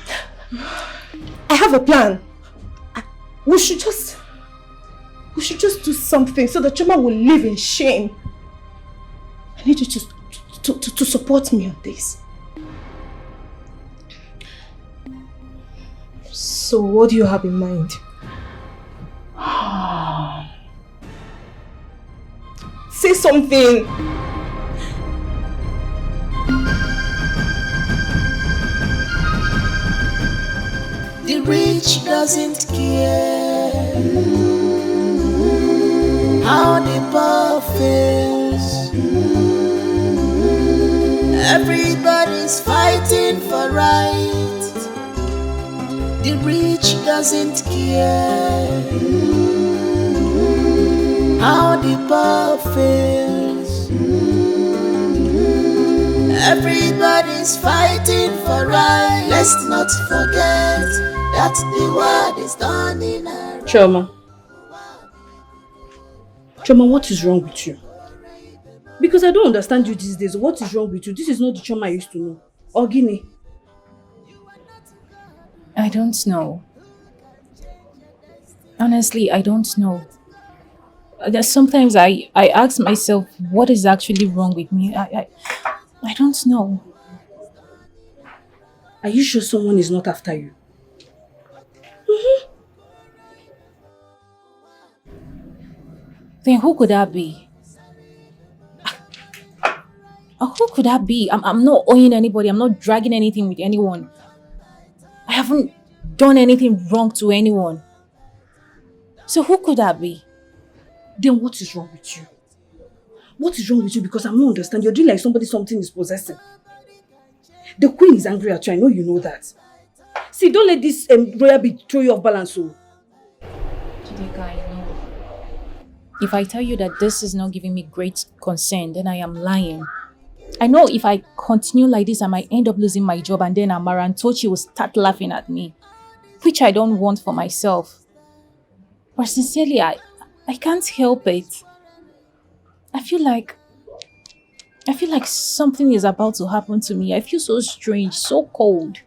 have a plan. We should just do something so that Choma will live in shame. I need you to support me on this. So what do you have in mind? Say something. The rich doesn't care how the poor feels. Everybody's fighting for right. The rich doesn't care how the poor feels. Everybody's fighting for right. Let's not forget that the world is turning around. Choma, what is wrong with you? Because I don't understand you these days. What is wrong with you? This is not the Choma I used to know. Or Guinea. I don't know. Honestly, I don't know. Sometimes I ask myself what is actually wrong with me. I don't know. Are you sure someone is not after you? Then who could that be? Who could that be? I'm not owing anybody. I'm not dragging anything with anyone. I haven't done anything wrong to anyone. So who could that be? Then what is wrong with you? What is wrong with you? Because I'm not understanding. You're doing like something is possessing. The queen is angry at you. I know you know that. See, don't let this royal bead throw you off balance. So. Chideka, I know. If I tell you that this is not giving me great concern, then I am lying. I know if I continue like this, I might end up losing my job, and then Amara and Tochi will start laughing at me, which I don't want for myself. But sincerely, I can't help it. I feel like something is about to happen to me. I feel so strange, so cold.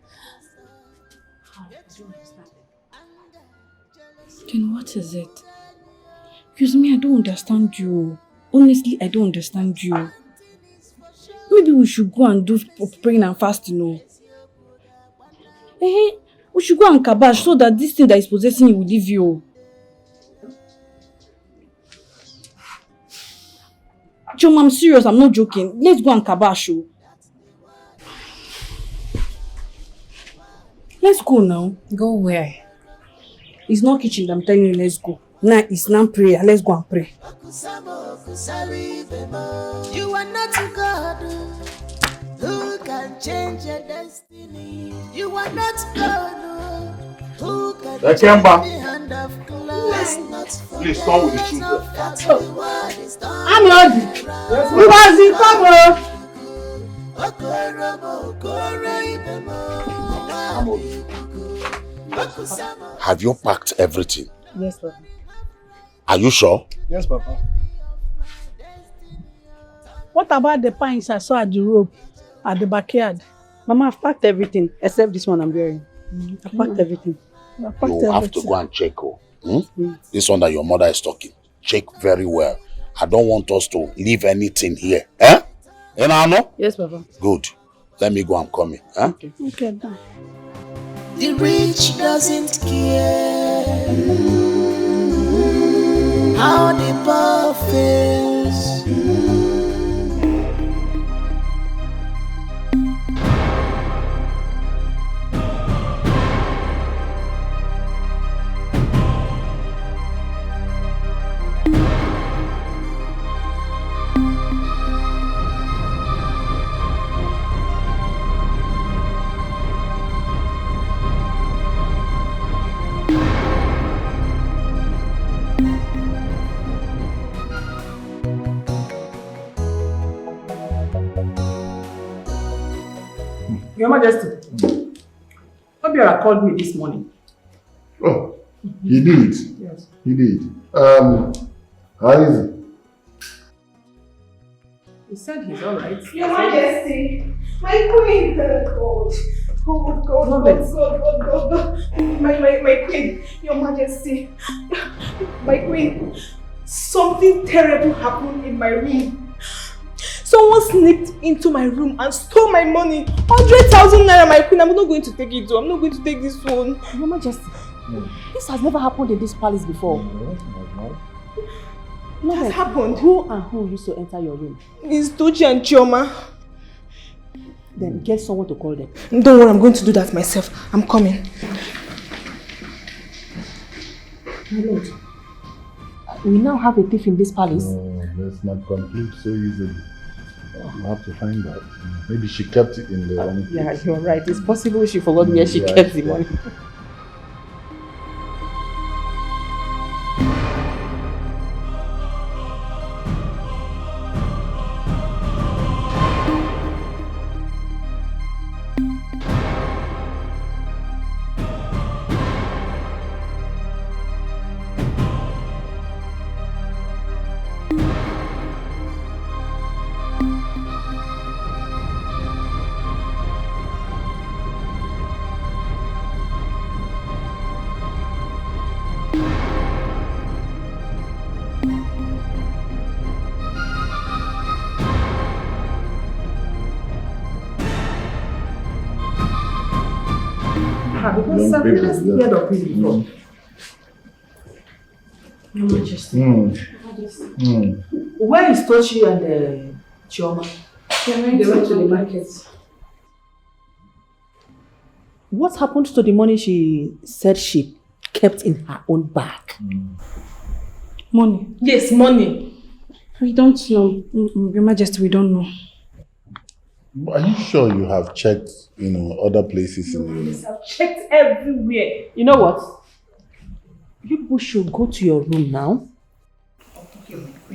Then what is it? Because me, I don't understand you. Honestly, I don't understand you. Maybe we should go and do praying and fasting, we should go and kabash so that this thing that is possessing you will leave you. Chum, I'm serious, I'm not joking. Let's go and kabash. Let's go now. Go where? It's not kitchen, I'm telling you, let's go. Now it's now prayer, let's go and pray. You are not God who can change your destiny. You are not God who can change the hand of God. Please come with the children. I'm ready. You guys come. Have you packed everything? Yes, Papa. Are you sure? Yes, Papa. What about the pines I saw at the rope at the backyard? Mama, I've packed everything except this one I'm wearing. I've packed everything. You have to go and check. This one that your mother is talking. Check very well. I don't want us to leave anything here. You know? Yes, Papa. Good. Let me go. I'm coming. Okay, done. The rich doesn't care how the poor feels. Your Majesty, Obiora called me this morning. Oh, he did? Yes. He did. How is he? He said he's alright. Your Majesty, my queen. God. My queen, Your Majesty, my queen. Something terrible happened in my room. Someone sneaked into my room and stole my money. 100,000 naira, my queen. I'm not going to take it though. I'm not going to take this one. Your Majesty, this has never happened in this palace before. What has happened? Who used to enter your room? It's Tochi and Chioma. Then get someone to call them. Don't worry, I'm going to do that myself. I'm coming. My lord, we now have a thief in this palace. No, let's not conclude so easily. We'll have to find out. Maybe she kept it in the wrong place. Yeah, you're right. It's possible she forgot where she kept the money. Because I've never scared of him before. Your Majesty. Where is Tochi and Chioma? They went to the market. What happened to the money she said she kept in her own bag? Money? Yes, money. We don't know. Your Majesty, we don't know. Are you sure you have checked, other places in the room? I've checked everywhere. You know what? You people should go to your room now.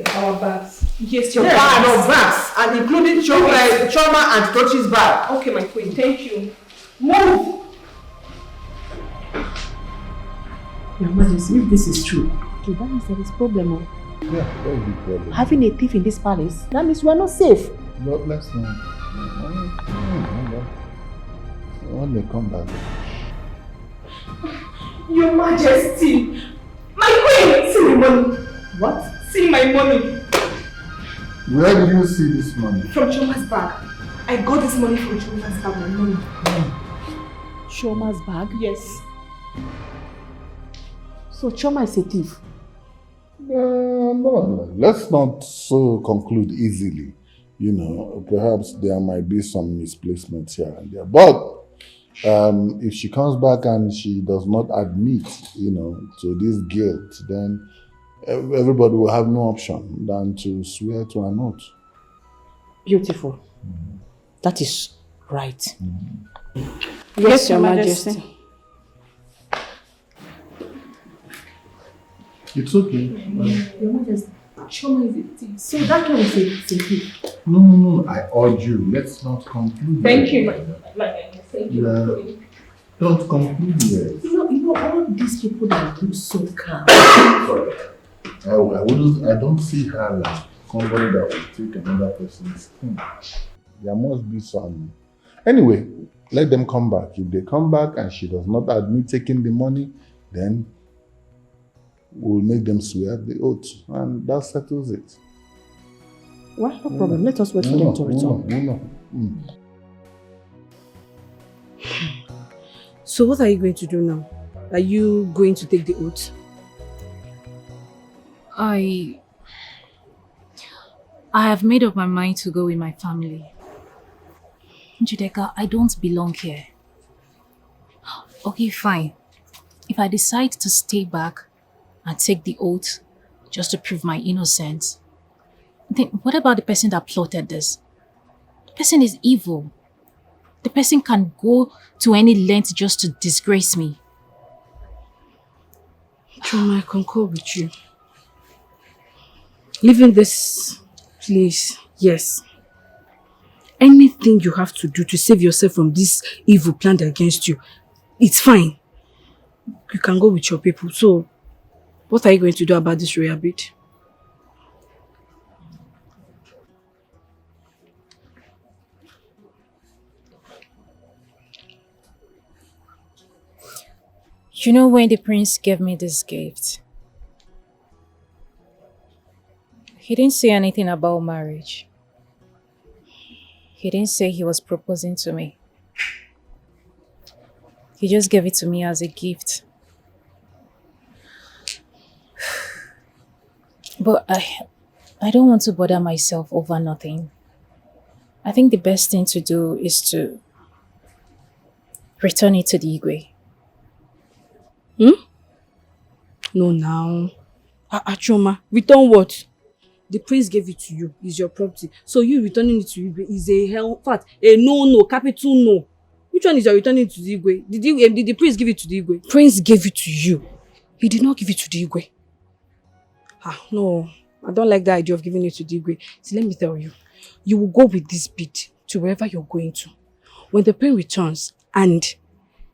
Our bags. Yes, your Yes, bags. your bags, and including Choma and Tochi's bag. Okay, my queen, thank you. Move! Your Majesty, if this is true, okay, that means there is problem. Oh. Yeah, that would be problem. Having a thief in this palace, that means we are not safe. But let's not. When they come back. Your Majesty! My queen! See my money! What? See my money! Where did you see this money? From Choma's bag. I got this money from Choma's bag, my money. Choma's bag? Yes. So Choma is a thief? No, let's not so conclude easily. You know, perhaps there might be some misplacements here and there. But if she comes back and she does not admit, you know, to this guilt, then everybody will have no option than to swear to an oath. Beautiful. That is right. Yes, Your Majesty. It's okay. Your Majesty, Choma is a thief. So that can say it's a thief. No, I urge you, let's not conclude. Thank you, my thank you. Yeah. Don't conclude yet. You know, all these people that look so calm. Sorry. I don't see her like somebody that will take another person's thing. There must be some. Anyway, let them come back. If they come back and she does not admit taking the money, then we'll make them swear the oath, and that settles it. Well, no problem. Let us wait for them to return. So what are you going to do now? Are you going to take the oath? I have made up my mind to go with my family. Judeka, I don't belong here. Okay, fine. If I decide to stay back and take the oath just to prove my innocence, then what about the person that plotted this? The person is evil. The person can go to any length just to disgrace me. Choma, I concur with you. Leaving this place, yes. Anything you have to do to save yourself from this evil planned against you, it's fine. You can go with your people. So, what are you going to do about this royal bead? You know, when the prince gave me this gift, he didn't say anything about marriage. He didn't say he was proposing to me. He just gave it to me as a gift. But I don't want to bother myself over nothing. I think the best thing to do is to return it to the Igwe. No, now. Choma, return what? The prince gave it to you. It's your property. So you returning it to Igwe is a hell fact. A no, capital no. Which one is your returning it to the Igwe? Did the prince give it to the Igwe? Prince gave it to you. He did not give it to the Igwe. No. I don't like the idea of giving it to the Igwe. See, let me tell you. You will go with this bead to wherever you're going to. When the prince returns, and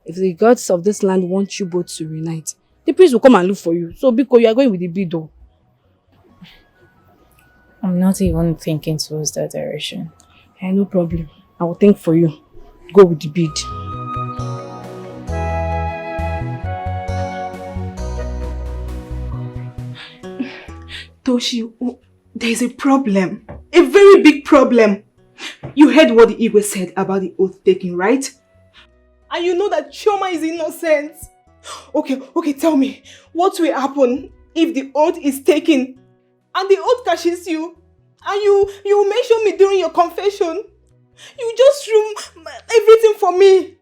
if the gods of this land want you both to reunite, the prince will come and look for you. So, because you are going with the bead though. I'm not even thinking towards that direction. No problem. I will think for you. Go with the bead. Toshi, there is a problem. A very big problem. You heard what the Igwe said about the oath taking, right? And you know that Choma is innocent. Okay, tell me. What will happen if the oath is taken and the oath catches you? And you mentioned me during your confession. You just ruined everything for me.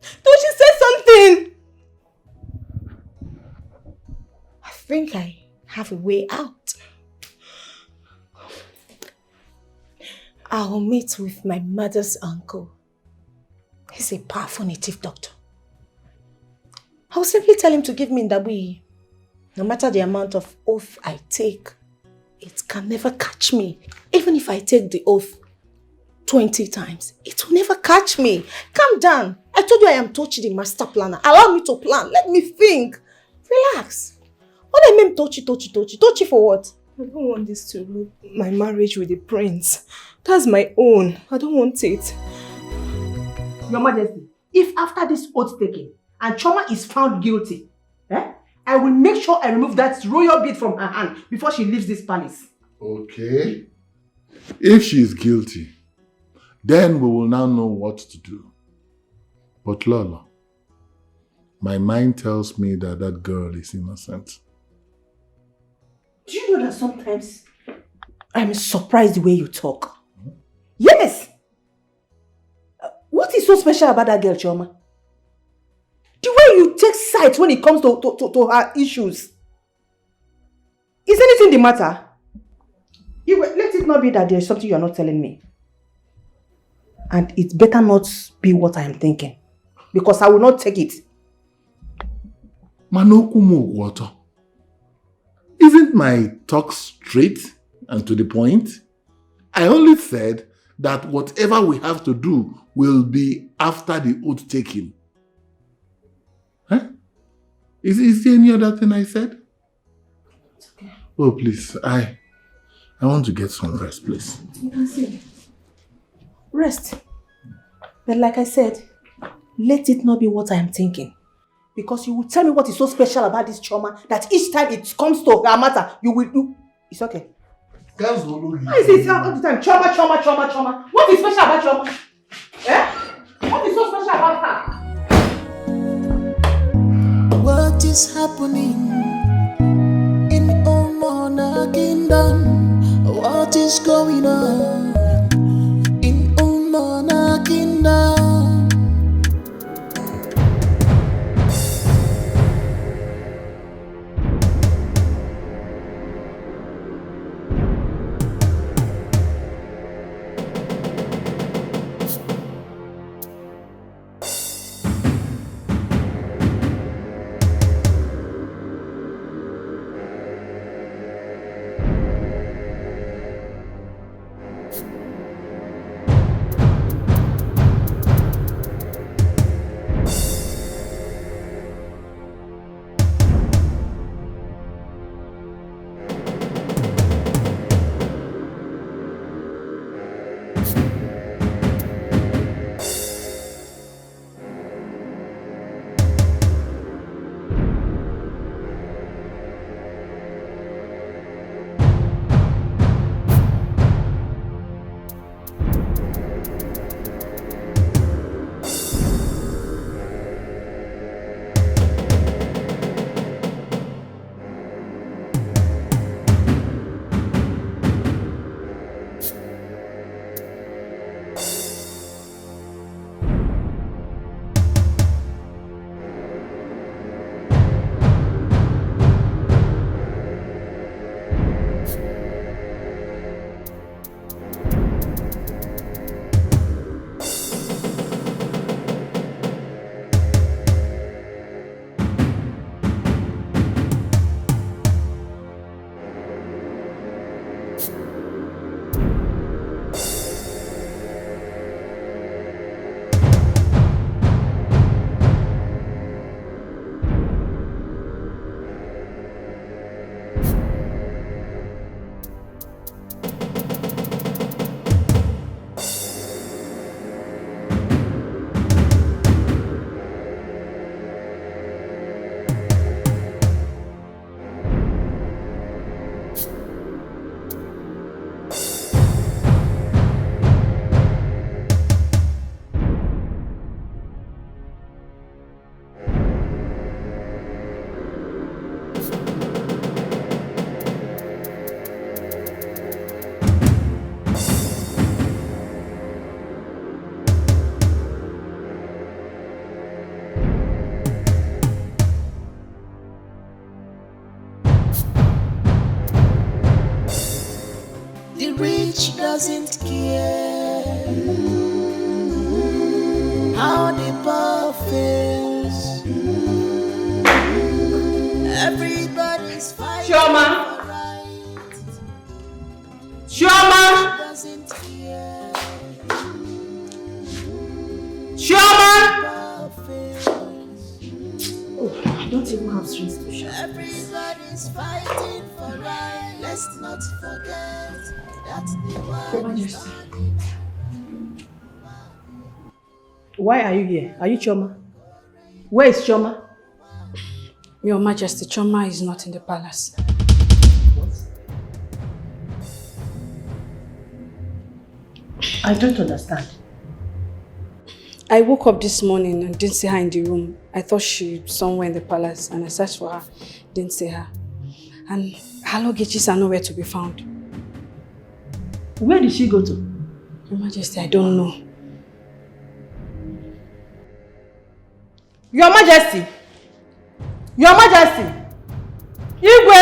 Toshi, say something. I think I have a way out. I'll meet with my mother's uncle. He's a powerful native doctor. I'll simply tell him to give me Ndabuyi. No matter the amount of oath I take, it can never catch me. Even if I take the oath 20 times, it will never catch me. Calm down. I told you I am Tochi, the master planner. Allow me to plan. Let me think. Relax. What do I mean Tochi? Tochi for what? I don't want this to look my marriage with the prince. That's my own. I don't want it. Your Majesty, if after this oath taking and Choma is found guilty, I will make sure I remove that royal bead from her hand before she leaves this palace. Okay. If she is guilty, then we will now know what to do. But Lola, my mind tells me that that girl is innocent. Do you know that sometimes I'm surprised the way you talk? Yes! What is so special about that girl, Choma? The way you take sides when it comes to her issues. Is anything the matter? Let it not be that there is something you are not telling me. And it better not be what I am thinking. Because I will not take it. Manokumu water. Isn't my talk straight and to the point? I only said that whatever we have to do will be after the oath taking. Huh? Is there any other thing I said? Okay. Oh, please, I want to get some rest, please. You can see. Rest. But like I said, let it not be what I am thinking. Because you will tell me what is so special about this Choma that each time it comes to her matter, you will do. It's okay. I say it all the time. Choma. What is special about Choma? What is so special about her? What is happening in Omona Kingdom? What is going on in Omona Kingdom? Rich doesn't care how the poor feels. Everybody Everybody's fighting Chioma. for right. Chioma. Doesn't care. Chioma. Oh, I don't even have strength to shout. Everybody's fighting for right. Let's not forget that the world is turning. Why are you here? Are you Chioma? Where is Chioma? Your Majesty, Chioma is not in the palace. I don't understand. I woke up this morning and didn't see her in the room. I thought she was somewhere in the palace and I searched for her, didn't see her. And her luggages are nowhere to be found. Where did she go to? Your Majesty, I don't know. Your Majesty! Your Majesty! Igwe!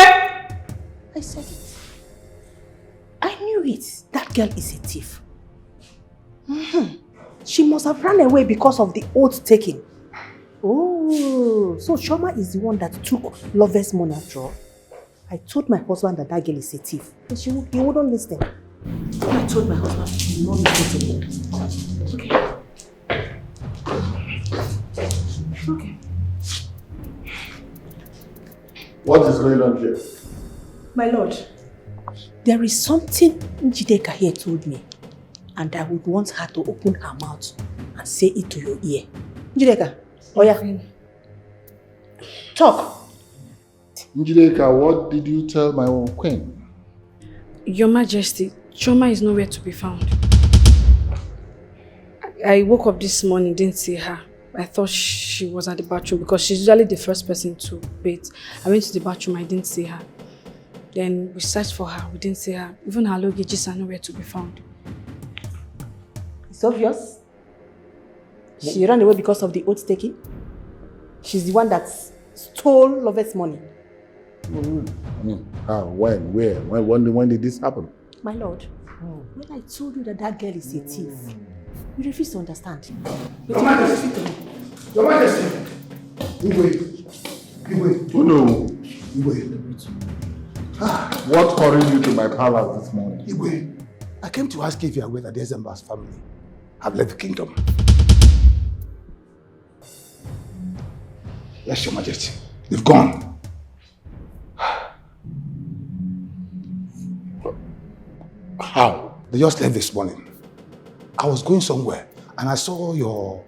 I said it. I knew it. That girl is a thief. She must have run away because of the oath taking. Oh, so Chioma is the one that took Lover's money after all. I told my husband that that girl is a thief. But he wouldn't listen. I told my husband he would not listen to me. Okay. What is going on here? My lord, there is something Njideka here told me, and I would want her to open her mouth and say it to your ear. Njideka, Oya, talk. Njideka, what did you tell my own queen? Your Majesty, Chioma is nowhere to be found. I woke up this morning, didn't see her. I thought she was at the bathroom because she's usually the first person to bathe. I went to the bathroom, I didn't see her. Then we searched for her, we didn't see her. Even her luggages are nowhere to be found. It's obvious. She ran away because of the oath taking. She's the one that stole Lover's money. How? When? Where? When did this happen? My lord, when I told you that that girl is a thief, you refuse to understand. Your Majesty! Your Majesty! Igwe! Oh no! Igwe! What hurried you to my palace this morning? Igwe, I came to ask if you are aware that the Ezemba's family have left the kingdom. Yes, Your Majesty. They've gone. How? They just left this morning. I was going somewhere and I saw your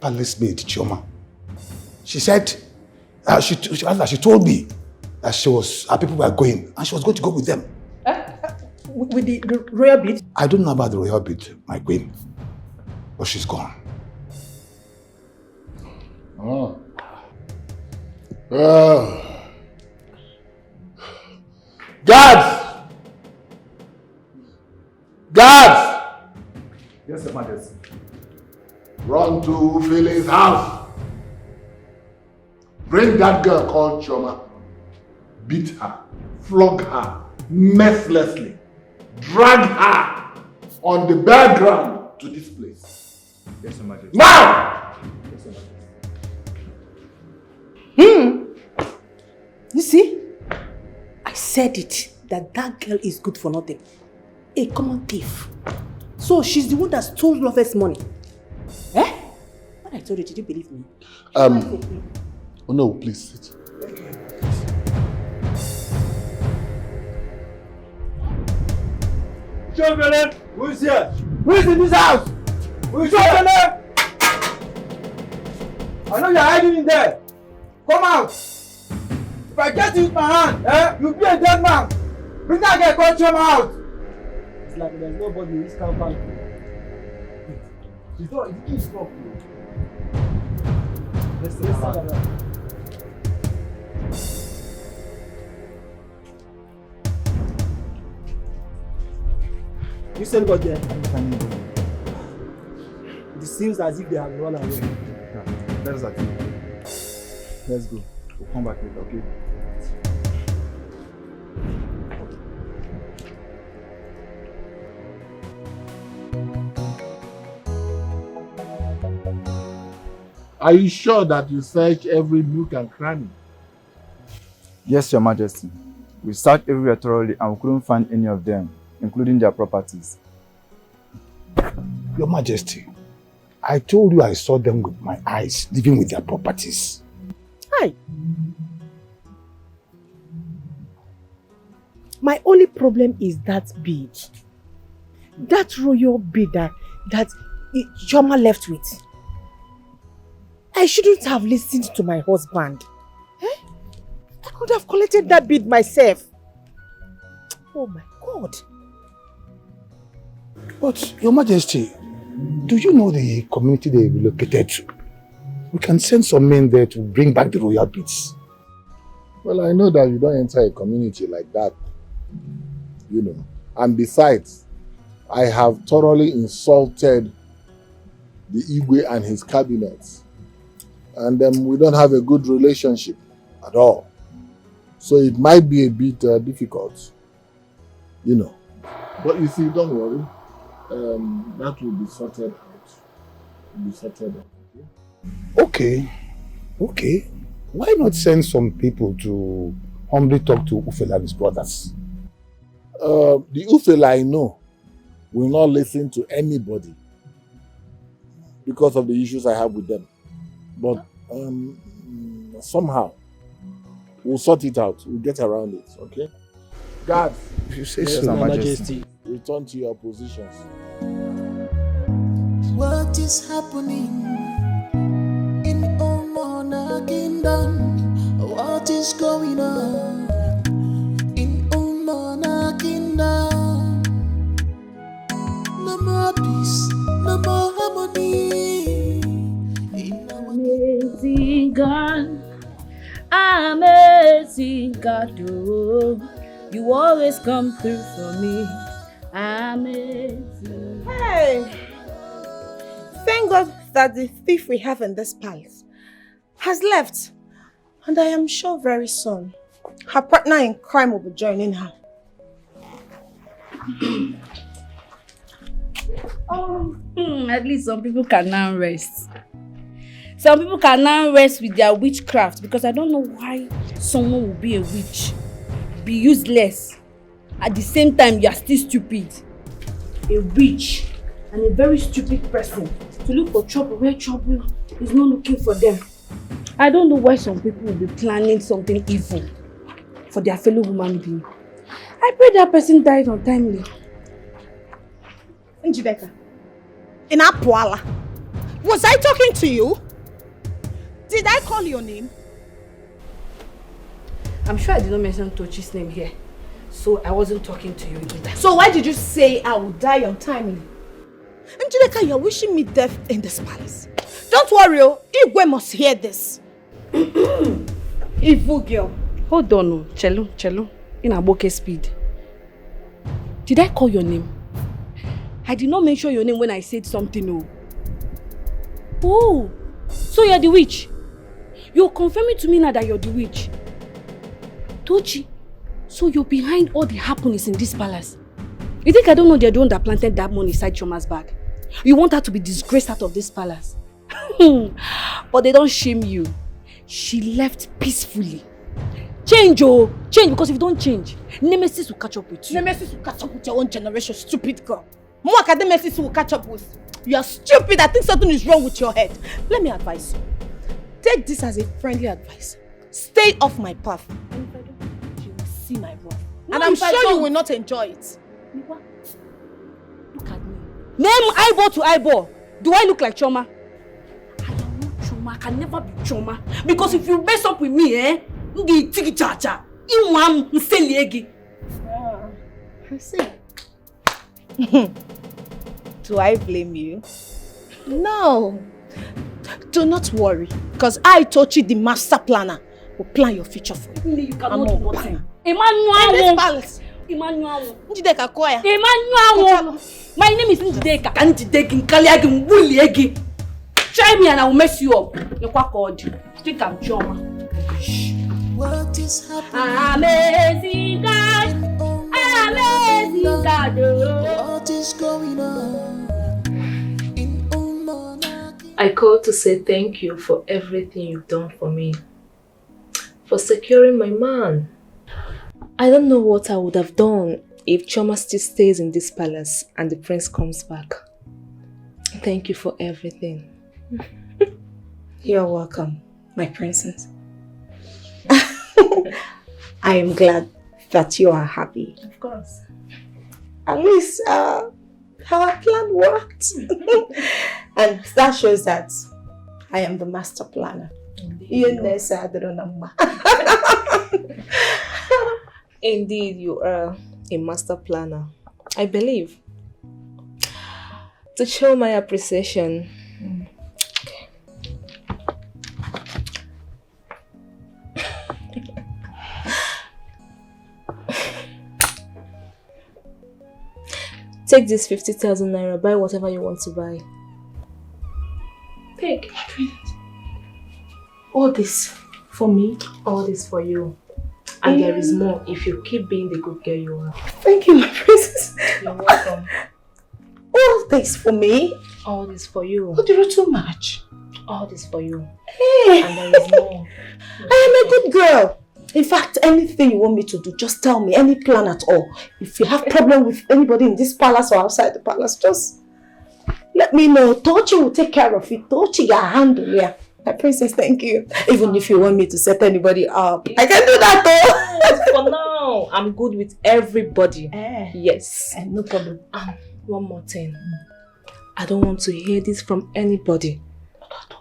palace maid, Chioma. She said, she told me that her people were going and she was going to go with them. With the royal bead? I don't know about the royal bead, my queen, but she's gone. Oh. Guards! Guards! Yes, Your Majesty. Run to Philly's house. Bring that girl called Chioma. Beat her, flog her mercilessly, drag her on the bare ground to this place. Yes, Your Majesty. Now! Yes, Your Majesty. You see? I said it, that girl is good for nothing. A common thief. So she's the one that stole Lover's money. Eh? When I told you, did you believe me? Oh no, please sit. Children, who's here? Who's in this house? Who's children? I know you're hiding in there. Come out. If I get you with my hand, you'll be a dead man. Bring that guy called Chioma out. It's like there's nobody in this compound. It's not, it's not. Let's You still got there? It seems as if they have run away. Let's go. We'll come back later, okay? Are you sure that you search every nook and cranny? Yes, Your Majesty. We searched everywhere thoroughly and we couldn't find any of them, including their properties. Your Majesty, I told you I saw them with my eyes, living with their properties. Hi. My only problem is that bead. That royal bead that Choma left with. I shouldn't have listened to my husband. I could have collected that bead myself. Oh my God. But, Your Majesty, do you know the community they relocated to? We can send some men there to bring back the royal beads. Well, I know that you don't enter a community like that, you know. And besides, I have thoroughly insulted the Igwe and his cabinet. And we don't have a good relationship at all. So it might be a bit difficult, you know. But you see, don't worry. That will be sorted out. Okay. Why not send some people to humbly talk to Ufela and his brothers? The Ufela I know will not listen to anybody because of the issues I have with them. But somehow we'll sort it out. We'll get around it, okay? Guards, if you say yes, so, Your Majesty. Return to your positions. What is happening in Omona Kingdom? What is going on in Omona Kingdom? No more peace, no more harmony. Amazing God, amazing God, oh, you always come through for me. Amazing. Hey! Thank God that the thief we have in this palace has left. And I am sure very soon her partner in crime will be joining her. At least some people can now rest. Some people can now rest with their witchcraft, because I don't know why someone will be a witch, be useless. At the same time, you are still stupid. A witch and a very stupid person to look for trouble where trouble is not looking for them. I don't know why some people will be planning something evil for their fellow human being. I pray that person died untimely. Njideka, in Apuala, was I talking to you? Did I call your name? I'm sure I did not mention Tochi's name here, so I wasn't talking to you either. So why did you say I would die untimely? Njideka, you're wishing me death in this palace. Don't worry, Igwe must hear this. Evil girl. Hold on, Chelo, in Aboke speed. Did I call your name? I did not mention your name when I said something, Oh, so you're the witch? You're confirming to me now that you're the witch. Tochi, so you're behind all the happenings in this palace? You think I don't know they're the one that planted that money inside Choma's bag? You want her to be disgraced out of this palace? But they don't shame you. She left peacefully. Change, change, because if you don't change, Nemesis will catch up with you. Nemesis will catch up with your own generation, stupid girl. More Nemesis will catch up with. You are stupid. I think something is wrong with your head. Let me advise you. Take this as a friendly advice. Stay off my path. And if I don't, you will see my wrath. And I'm sure you will not enjoy it. Look at me. Name eyeball to eyeball. Do I look like Choma? I am not Choma. I can never be Choma. Because if you mess up with me, I see. Do I blame you? No. Do not worry. Because I, Tochi, the master planner, will plan your future for you. You cannot do nothing. Emmanuel. Njideka Koya. Emmanuel. My name is Njideka. Try me and I will mess you up. You're quite called. Think I'm Choma. What is happening? Amazing God. Amazing God. What is going on in Omona? I called to say thank you for everything you've done for me. For securing my man. I don't know what I would have done if Chioma still stays in this palace and the prince comes back. Thank you for everything. You're welcome, my princess. I am glad that you are happy. Of course. At least our plan worked. And that shows that I am the master planner. Indeed, you are a master planner. I believe. To show my appreciation. Take this 50,000 naira, buy whatever you want to buy. Take. All this for me? All this for you. And there is more if you keep being the good girl you are. Thank you, my princess. You're welcome. All this for me? All this for you. Oh, you're too much. All this for you. Hey. And there is more. I am a good girl. In fact, anything you want me to do, just tell me, any plan at all. If you have problem with anybody in this palace or outside the palace, just let me know. Tochi will take care of it. Tochi will handle it. Yeah. My princess, thank you. Even if you want me to set anybody up, I can do that though. For now, I'm good with everybody. Yes. No problem. One more thing. I don't want to hear this from anybody.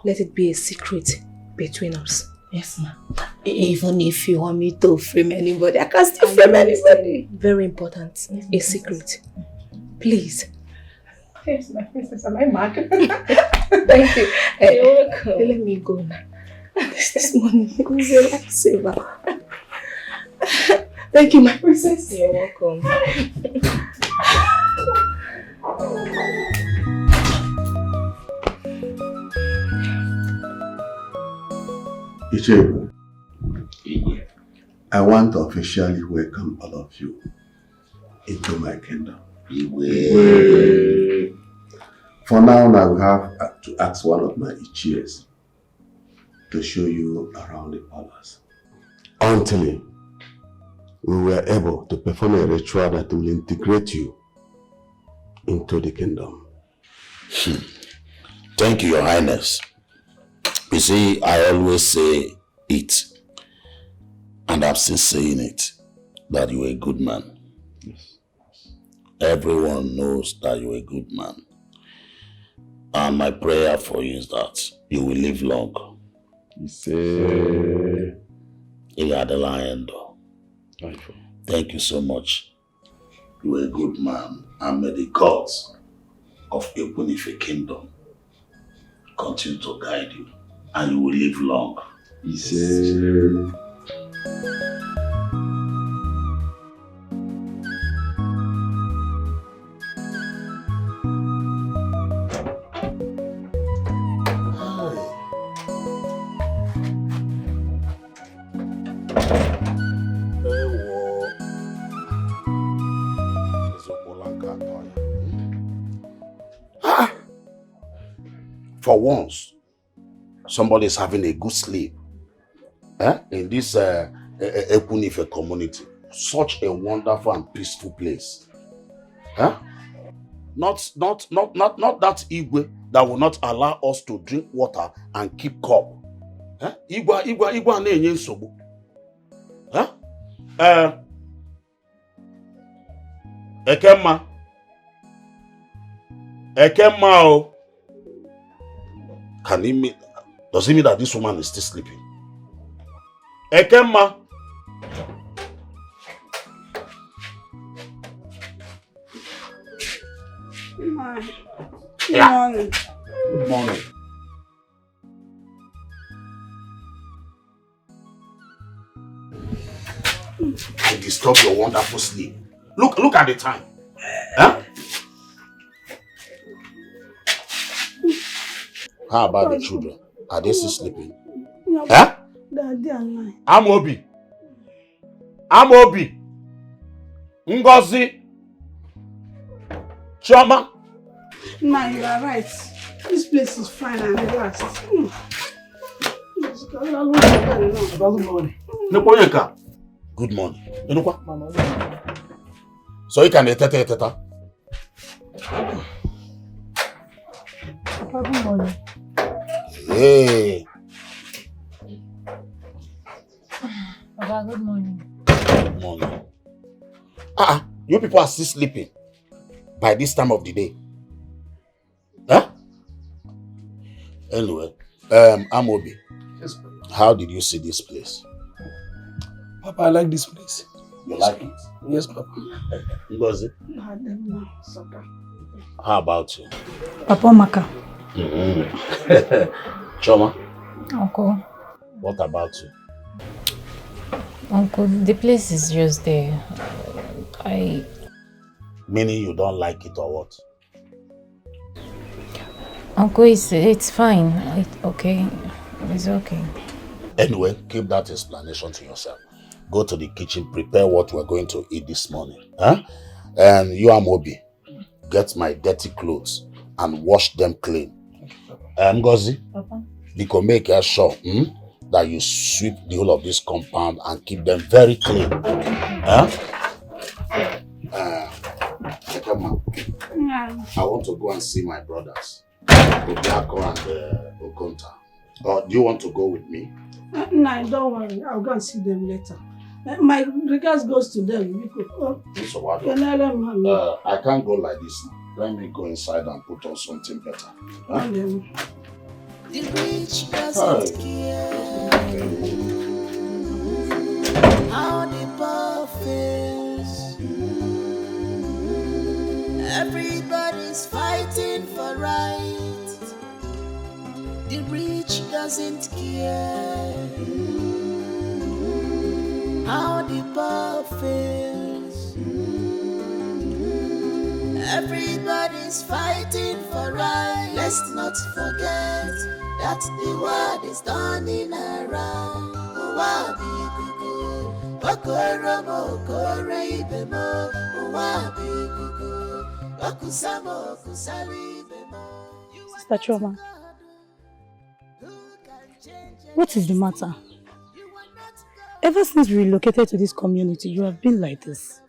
Let it be a secret between us. Yes, ma'am. Even if you want me to frame anybody, I can still frame anybody. Very important. A secret. Please. Yes, my princess. Am I mad? Thank you. You're welcome. Let me go now. This morning, saver. Thank you, my princess. You're welcome. Ichebu, I want to officially welcome all of you into my kingdom. For now, I will have to ask one of my Ichies to show you around the palace. Until we were able to perform a ritual that will integrate you into the kingdom. Thank you, Your Highness. You see, I always say it, and I'm still saying it, that you're a good man. Yes. Everyone knows that you're a good man. And my prayer for you is that you will live long. You say... You are the lion, though. Thank you so much. You are a good man, and may the gods of Ekunife Kingdom continue to guide you, and you will live long. You say... For once, somebody is having a good sleep in this Ekunife community. Such a wonderful and peaceful place. Not that Igwe that will not allow us to drink water and keep cup. Igwe na-enye nsogbu. Ekemma o. Can he mean, does it mean that this woman is still sleeping? Ekemma. Good morning. Good morning. I disturb your wonderful sleep. Look at the time. Huh? How about the children? Are they still sleeping? Huh? Daddy and Amobi. Ngozi. Chioma. Ma, you are right. This place is fine and relaxed. Good morning. Good morning. You know what? So you can teta. Papa, good morning. Hey. Papa, good morning. Good morning. You people are still sleeping by this time of the day. Huh? Anyway, Amobi. Yes, Papa. How did you see this place? Papa, I like this place. You like it? Yes, Papa. Ngozi, how about you? Papa Maka. Choma, Uncle. what about you? Uncle, the place is just there. Meaning you don't like it or what? Uncle, it's fine. Okay. It's okay. Anyway, keep that explanation to yourself. Go to the kitchen, prepare what we're going to eat this morning. Huh? And you, Amobi, get my dirty clothes and wash them clean. Ngozi, because make sure that you sweep the whole of this compound and keep them very clean. Huh? Come on. I want to go and see my brothers, Obiako and Okonta. Or do you want to go with me? No, don't worry. I'll go and see them later. My regards goes to them. So what? I can't go like this now. Let me go inside and put on something better. Huh? The rich doesn't care how the poor feels. Everybody's fighting for right. The rich doesn't care how the poor feels. Everybody's fighting for right. Let's not forget that the world is turning around. Sister Choma, what is the matter? Ever since we relocated to this community, you have been like this.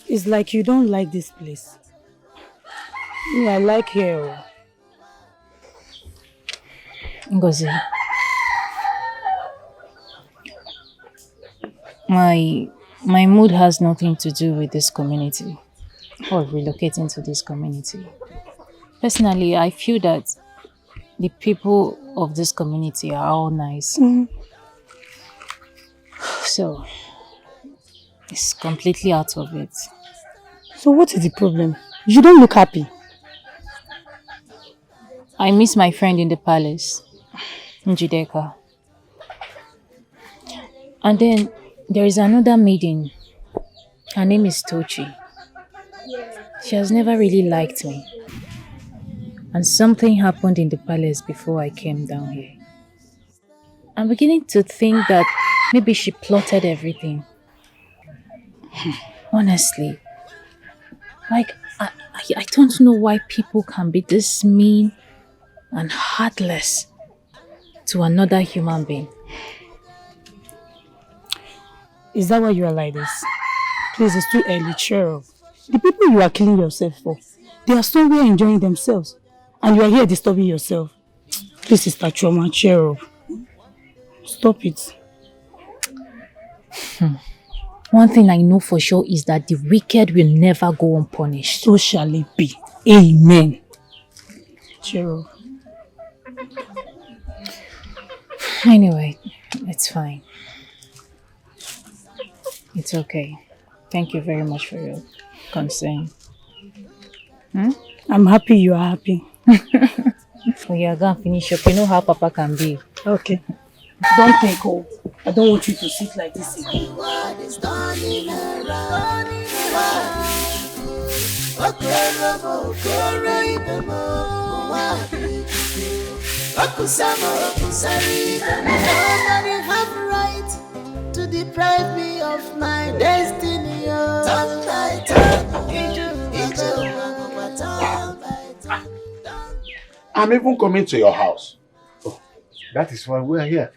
It's like you don't like this place. I like here. Ngozi, my mood has nothing to do with this community or relocating to this community. Personally, I feel that the people of this community are all nice. So, it's completely out of it. So what is the problem? You don't look happy. I miss my friend in the palace, Njideka. And then there is another maiden. Her name is Tochi. She has never really liked me. And something happened in the palace before I came down here. I'm beginning to think that maybe she plotted everything. Honestly. Like, I don't know why people can be this mean and heartless to another human being. Is that why you are like this? Please, it's too early, cheer up. The people you are killing yourself for, they are somewhere enjoying themselves. And you are here disturbing yourself. Please, Sister Choma, cheer up. Stop it. One thing I know for sure is that the wicked will never go unpunished. So shall it be. Amen. Cheer up. Anyway, it's fine. It's okay. Thank you very much for your concern. I'm happy you are happy. Oh yeah, go and finish up. You know how Papa can be. Okay. Don't take hold. I don't want you to sit like this again. Nobody have right to deprive me of my destiny. Turn by turn, I'm even coming to your house. Oh, that is why we are here.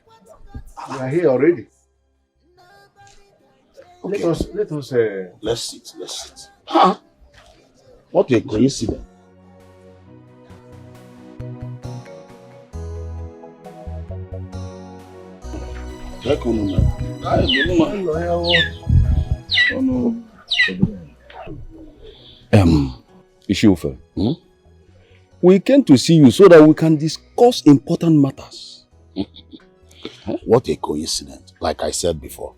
We are here already. Okay. Let's sit. Huh? What a coincidence. Ishufe, we came to see you so that we can discuss important matters. What a coincidence. Like I said before,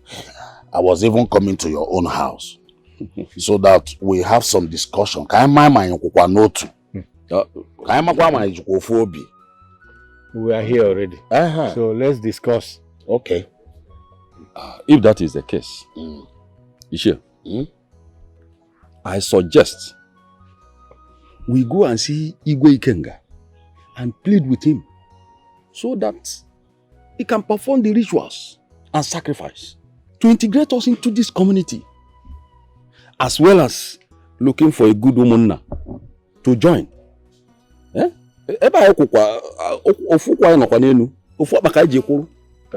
I was even coming to your own house so that we have some discussion. We are here already. So let's discuss. Okay. If that is the case, Ishe, I suggest we go and see Igwe Ikenga and plead with him so that he can perform the rituals and sacrifice to integrate us into this community, as well as looking for a good woman to join. That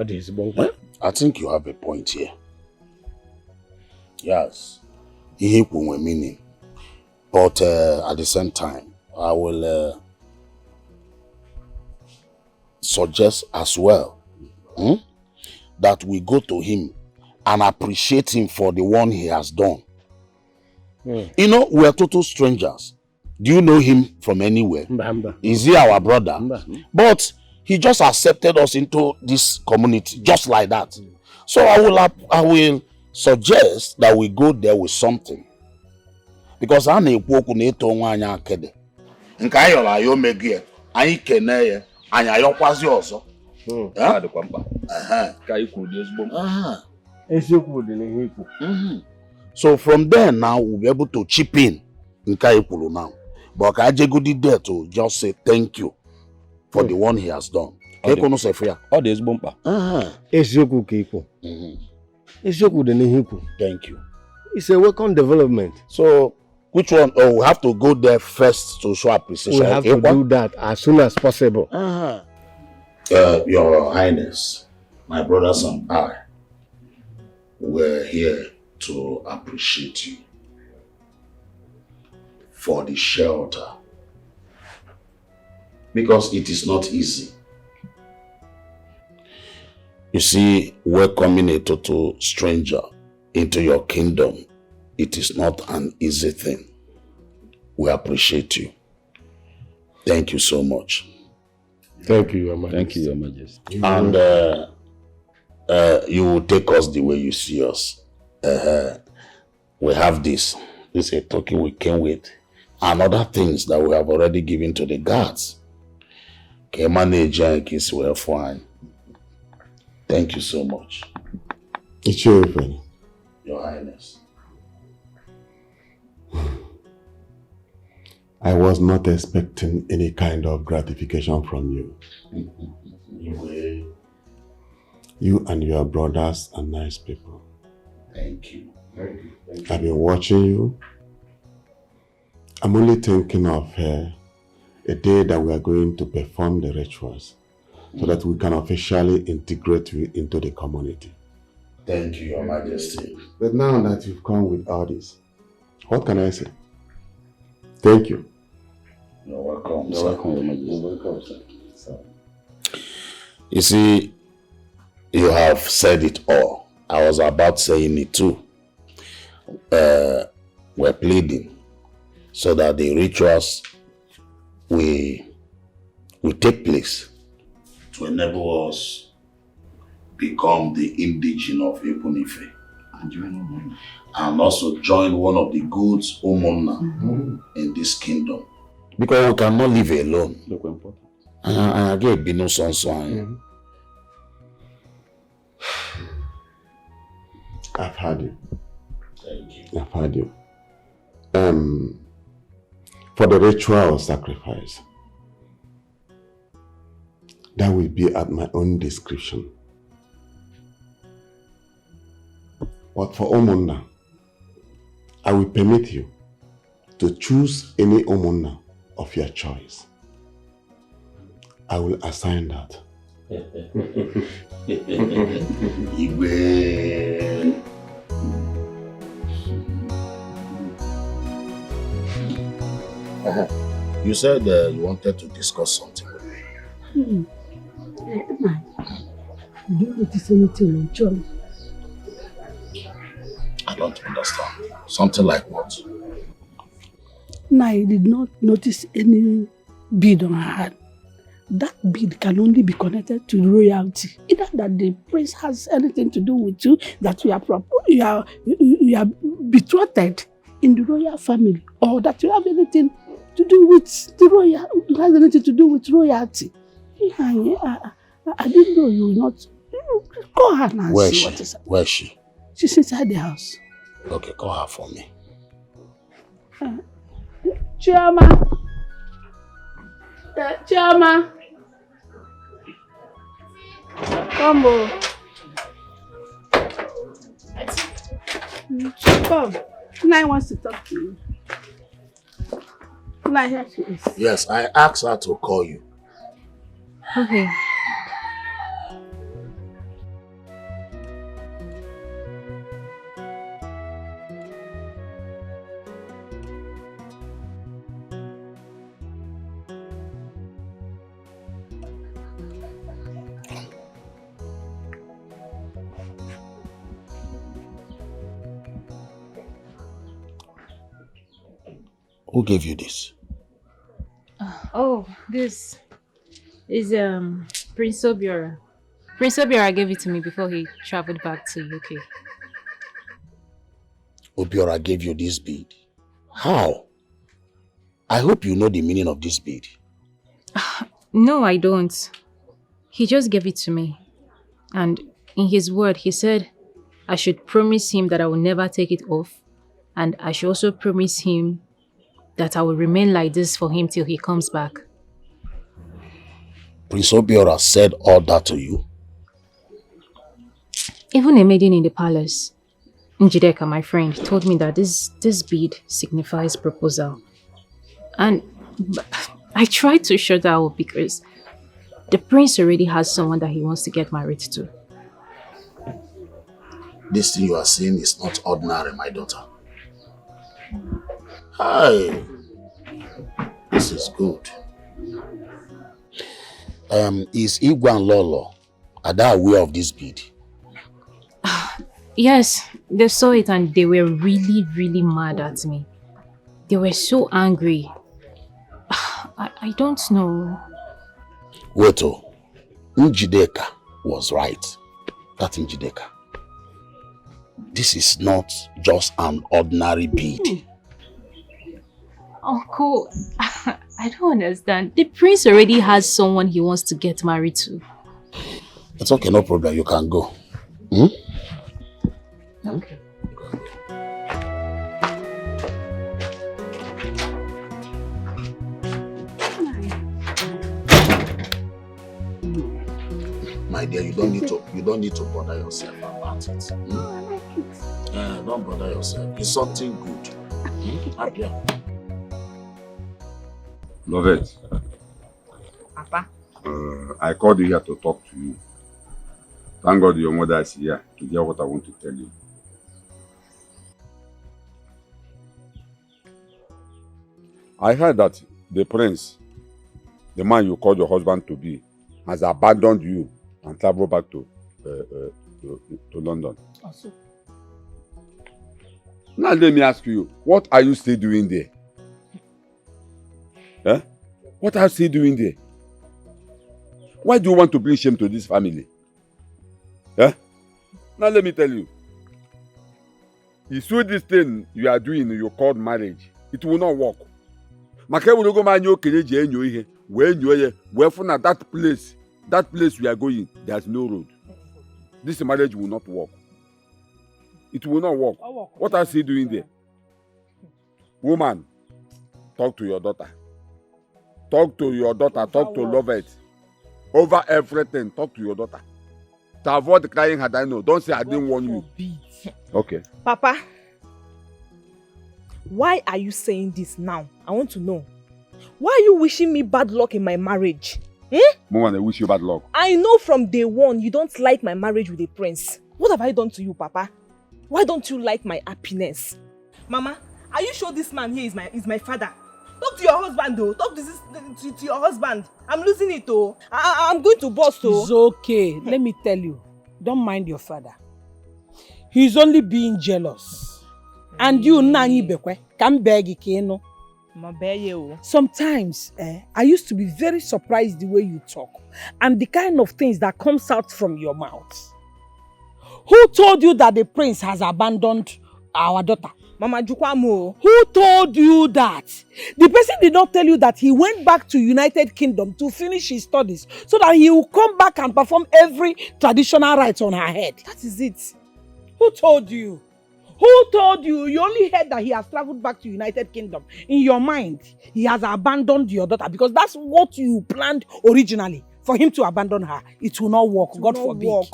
is bon. I think you have a point here. Yes, he will meaning. But at the same time, I will suggest as well that we go to him and appreciate him for the one he has done. You know, we are total strangers. Do you know him from anywhere? Is he our brother? But he just accepted us into this community just like that. So I will suggest that we go there with something. Because I na-ekwu okwu na eto nwa anya akede. Nke ayọrọ ayo megie, anyị kene ye, anyị ayọkwazi ọzọ. Ah, de kwamba. Ka ikwu dị ezigbo. Eziokwu dị n'ihe ikwu. So from there now we'll be able to chip in nke ikwulu now. But ka ajegudi there to just say thank you for the one he has done. Ekono se free. Ọ dị ezigbo mkpa. Eziokwu ka ikwu. Eziokwu dị n'ihe ikwu. Thank you. It's a welcome development. So which one? Oh, we have to go there first to show appreciation. We have to do that as soon as possible. Your Highness, my brothers and I, we're here to appreciate you for the shelter. Because it is not easy. You see, welcoming a total stranger into your kingdom, it is not an easy thing. We appreciate you. Thank you so much. Thank you, Your Majesty. Thank you, Your Majesty. And you will take us the way you see us. We have this. This is a token we came with. And other things that we have already given to the guards. Manager is well fine. Thank you so much. It's your open. Your Highness. I was not expecting any kind of gratification from you. You and your brothers are nice people. Thank you. I've been watching you. I'm only thinking of a day that we are going to perform the rituals so that we can officially integrate you into the community. Thank you, Your Majesty. But now that you've come with all this, what can I say? Thank you. You're welcome. You're welcome, Your Majesty. You're welcome, sir. You see, you have said it all. I was about saying it too. We're pleading so that the rituals will take place to enable us become the indigene of Ebunife and also join one of the goods Umonna in this kingdom. Because we cannot live alone. I get Bino Sonson. I've heard you. Thank you. I've heard you. For the ritual sacrifice, that will be at my own discretion. But for Umonna, I will permit you to choose any Umonna of your choice. I will assign that. Igwe. You said you wanted to discuss something with me. Emma, do you notice anything on John? I don't understand. Something like what? No, I did not notice any bead on her hand. That bead can only be connected to royalty. Either that the prince has anything to do with you, that you are betrothed in the royal family, or that you have anything to do with the royal, has anything to do with royalty. I didn't know you will not. Call her now. Where is she? Where is she? She's inside the house. Okay, call her for me. Chioma. Chioma. Come on. Come. Nai wants to talk to you. Nai, here she is. Yes, I asked her to call you. Okay. Who gave you this? Oh, this is Prince Obiora. Prince Obiora gave it to me before he traveled back to UK. Obiora gave you this bead? How? I hope you know the meaning of this bead. No, I don't. He just gave it to me. And in his word, he said I should promise him that I will never take it off. And I should also promise him that I will remain like this for him till he comes back. Prince Obiora said all that to you? Even a maiden in the palace, Njideka, my friend, told me that this bead signifies proposal. And I tried to shut that up because the prince already has someone that he wants to get married to. This thing you are saying is not ordinary, my daughter. Hi. This is good. Is Igwe and Lolo, are they aware of this bead? Yes, they saw it and they were really, really mad at me. They were so angry. I don't know. Wait, Njideka was right. That Njideka. This is not just an ordinary bead. Uncle, I don't understand. The prince already has someone he wants to get married to. It's okay, no problem. You can go. Okay. My dear, you don't need to bother yourself about it. I like it. Don't bother yourself. It's something good. Happy. Love it. Papa. I called you here to talk to you. Thank God your mother is here to hear what I want to tell you. I heard that the prince, the man you called your husband to be, has abandoned you and traveled back to London. Also. Now let me ask you, what are you still doing there? Eh? What are you still doing there? Why do you want to bring shame to this family? Eh? Now let me tell you. You see this thing you are doing, you called marriage, it will not work. That place we are going, there's no road. This marriage will not work. It will not work. What are you doing there? Woman, talk to your daughter. Talk to your daughter. Talk to Lovett. Over everything, talk to your daughter. To avoid crying, had I know. Don't say I didn't warn you. Okay. Papa, why are you saying this now? I want to know. Why are you wishing me bad luck in my marriage? Woman, I wish you bad luck. I know from day one you don't like my marriage with a prince. What have I done to you, Papa? Why don't you like my happiness? Mama, are you sure this man here is my father? Talk to your husband though. Talk to your husband. I'm losing it though. I'm going to bust though. It's okay. Let me tell you. Don't mind your father. He's only being jealous. And you Nani Bekwe can beg you. Sometimes I used to be very surprised the way you talk and the kind of things that comes out from your mouth. Who told you that the prince has abandoned our daughter? Mama Jukwamo. Who told you that? The person did not tell you that he went back to United Kingdom to finish his studies so that he will come back and perform every traditional rites on her head. That is it. Who told you? Who told you? You only heard that he has traveled back to United Kingdom. In your mind, he has abandoned your daughter because that's what you planned originally, for him to abandon her. It will not work. God forbid.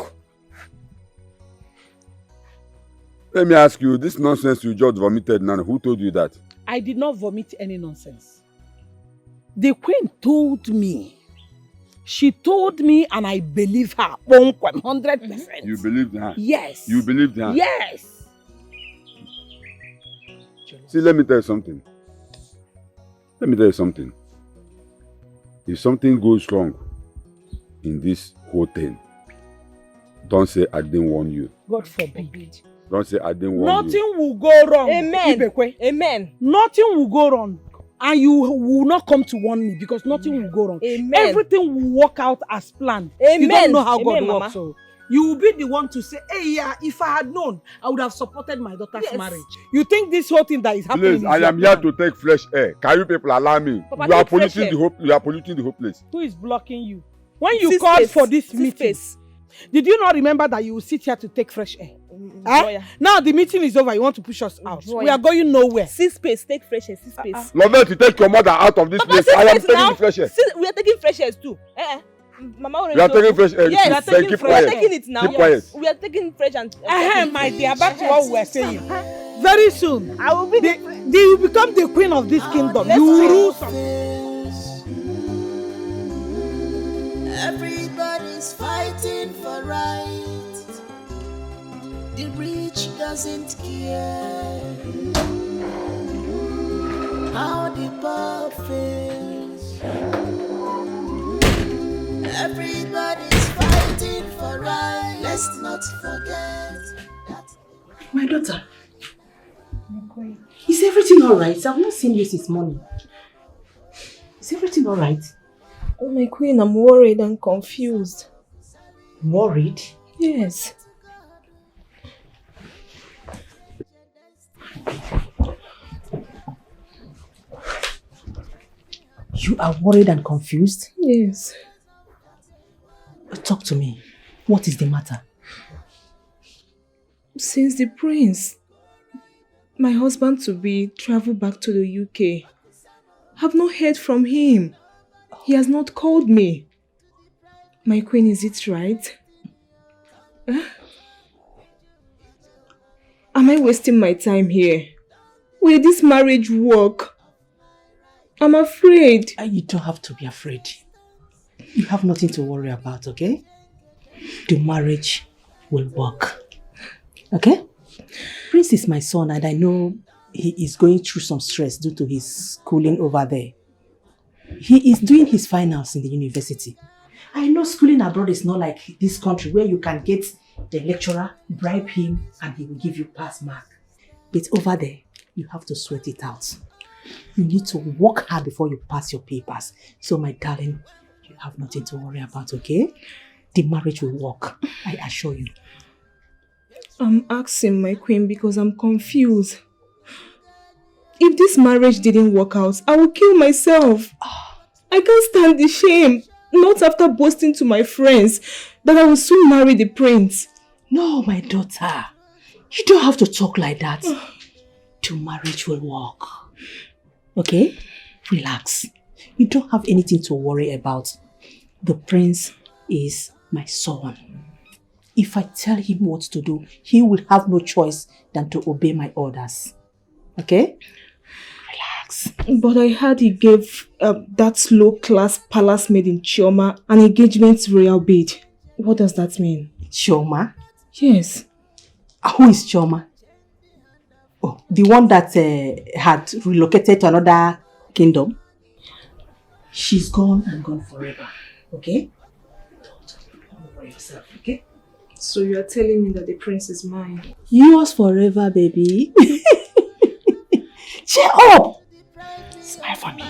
Let me ask you, this nonsense you just vomited, Nana, who told you that? I did not vomit any nonsense. The queen told me. She told me and I believe her 100%. You believed her? Yes. You believed her? Yes. See, let me tell you something. If something goes wrong in this whole thing, don't say I didn't warn you. God forbid. Don't say I didn't warn you. Nothing will go wrong. Amen. Amen. Nothing will go wrong. And you will not come to warn me because nothing will go wrong. Amen. Everything will work out as planned. Amen. You don't know how God Mama. works. So you will be the one to say, hey, yeah, if I had known, I would have supported my daughter's marriage. You think this whole thing that is happening Please, I am here to take fresh air. Can you people allow me? Papa, You are take fresh polluting the whole place. Who is blocking you? When you called for this meeting, did you not remember that you will sit here to take fresh air? Now the meeting is over. You want to push us out. We are going nowhere. See space, take fresh air, see space. Lovell, to take your mother out of this place. I am taking the fresh air. We are taking fresh air too. Mama, we are taking fresh air. Yes, we are taking it now. Keep quiet. We are taking fresh and. My dear, back to what we were saying. Very soon, I will be. You will become the queen of this kingdom. You will rule something. Everybody's fighting for right. The rich doesn't care how the poor feels. Everybody's fighting for right. Let's not forget that. My daughter, is everything alright? I've not seen you since morning. Is everything alright? Oh, my queen, I'm worried and confused. Worried? Yes. You are worried and confused? Yes. Talk to me. What is the matter? Since the prince, my husband-to-be, traveled back to the UK, I've not heard from him. He has not called me. My queen, is it right? Am I wasting my time here? Will this marriage work? I'm afraid. You don't have to be afraid. You have nothing to worry about, okay? The marriage will work. Okay? Prince is my son and I know he is going through some stress due to his schooling over there. He is doing his finals in the university. I know schooling abroad is not like this country where you can get the lecturer, bribe him, and he will give you pass mark. But over there, you have to sweat it out. You need to work hard before you pass your papers. So my darling, you have nothing to worry about, okay? The marriage will work, I assure you. I'm asking, my queen, because I'm confused. If this marriage didn't work out, I will kill myself. I can't stand the shame. Not after boasting to my friends that I will soon marry the prince. No, my daughter. You don't have to talk like that. The marriage will work. Okay? Relax. You don't have anything to worry about. The prince is my son. If I tell him what to do, he will have no choice than to obey my orders. Okay? Relax. But I heard he gave that low-class palace maid in Chioma an engagement royal bead. What does that mean? Chioma? Yes. Who is Chioma? Oh, the one that had relocated to another kingdom. She's gone and gone forever, okay? Don't worry yourself, okay? So you are telling me that the prince is mine? Yours forever, baby. Cheer up! Smile for me.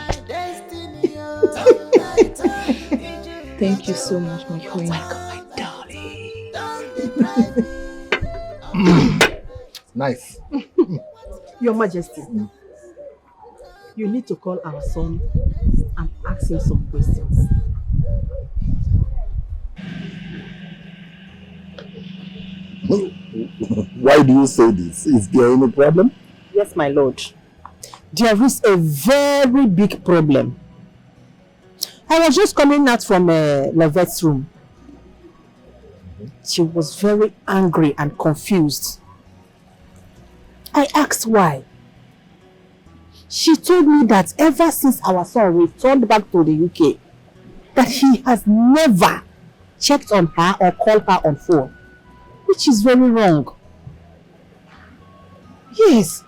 Thank you so much, my queen. Welcome, my darling. Nice. Your Majesty, you need to call our son and ask him some questions. Why do you say this? Is there any problem? Yes, my lord. There is a very big problem. I was just coming out from Lovette's room. She was very angry and confused. I asked why. She told me that ever since our son returned back to the UK, that he has never checked on her or called her on phone, which is very wrong. Yes,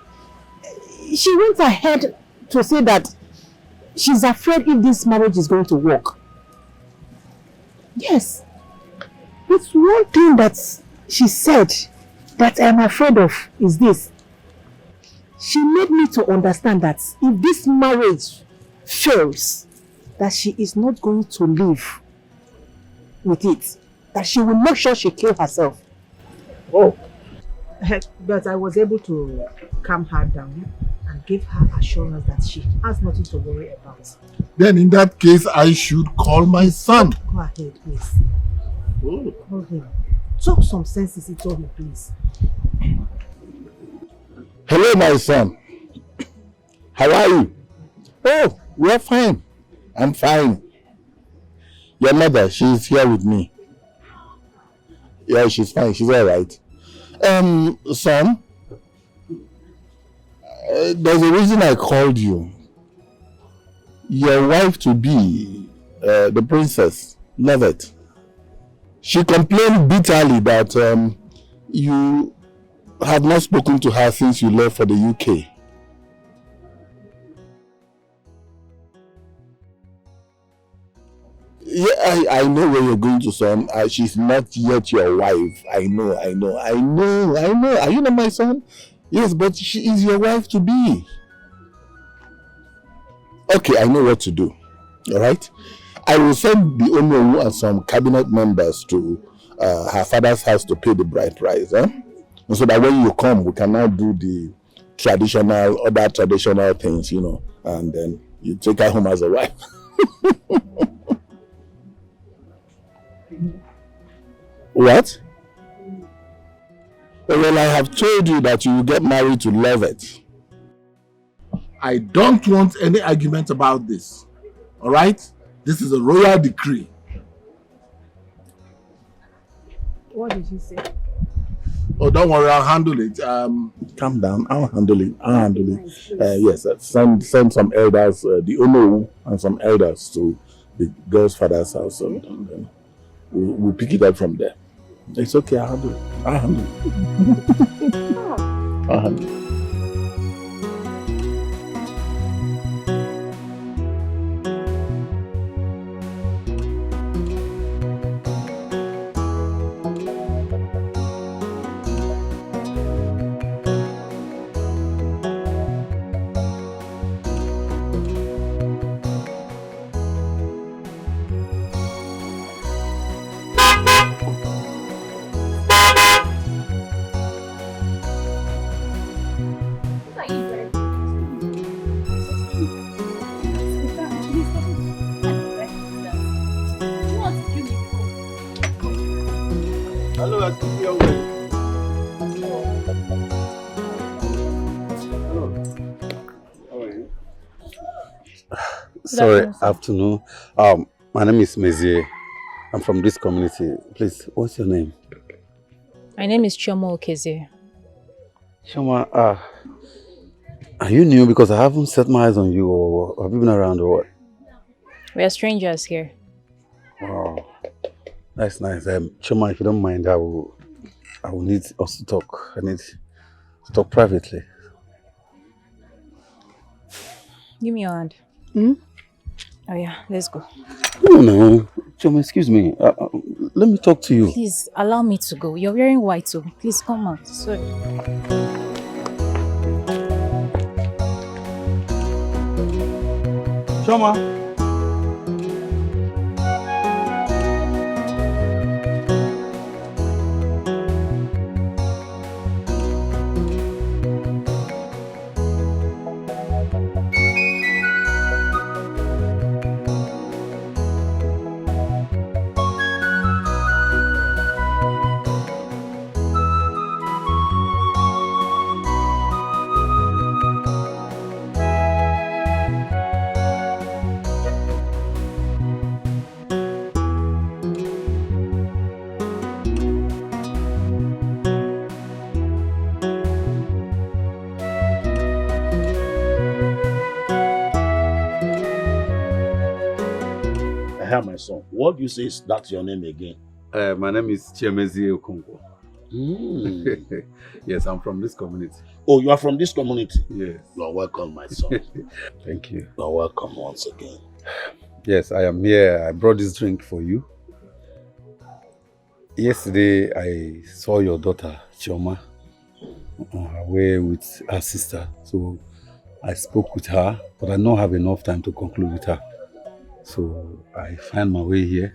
she went ahead to say that she's afraid if this marriage is going to work. Yes, but one thing that she said that I'm afraid of is this. She made me to understand that if this marriage fails, that she is not going to live with it. That she will make sure she kills herself. Oh. But I was able to calm her down and give her assurance that she has nothing to worry about. Then in that case, I should call my son. Go ahead, please. Oh. Call him. Talk some sense into him, please. Hello, my son. How are you? Oh, we're fine. I'm fine. Your mother, she's here with me. Yeah, she's fine. She's all right. Son, there's a reason I called you. Your wife-to-be, the princess, Lovett, she complained bitterly that you have not spoken to her since you left for the UK. Yeah, I know where you're going to, son. She's not yet your wife. I know. Are you not my son? Yes, but she is your wife to be. Okay, I know what to do. All right? I will send the Onowu and some cabinet members to her father's house to pay the bride price. Huh? And so that when you come, we can now do the other traditional things, you know, and then you take her home as a wife. What? Well, I have told you that you will get married to Lovett. I don't want any argument about this. All right? This is a royal decree. What did he say? Oh, don't worry, I'll handle it. Calm down. I'll handle it. Yes, send some elders, the Onowu and some elders to the girl's father's house, and then we'll pick it up from there. It's okay. I'll handle it. I'll handle it. Sorry, afternoon. My name is Mezie. I'm from this community. Please, what's your name? My name is Chioma Okezie. Chioma, are you new? Because I haven't set my eyes on you, or have you been around, or what? We are strangers here. Wow, that's nice. Chioma, if you don't mind, I will need us to talk. I need to talk privately. Give me your hand. Oh yeah, let's go. No. Choma, excuse me. Let me talk to you. Please, allow me to go. You're wearing white, so please come out. Sorry. Choma. My son, what do you say is that your name again? My name is Chiemezi Okonkwo. Yes, I'm from this community. Oh, you are from this community? Yes. You are welcome, my son. Thank you. You are welcome once again. Yes, I am here. I brought this drink for you. Yesterday, I saw your daughter, Chioma, on her way with her sister. So I spoke with her, but I don't have enough time to conclude with her. So I find my way here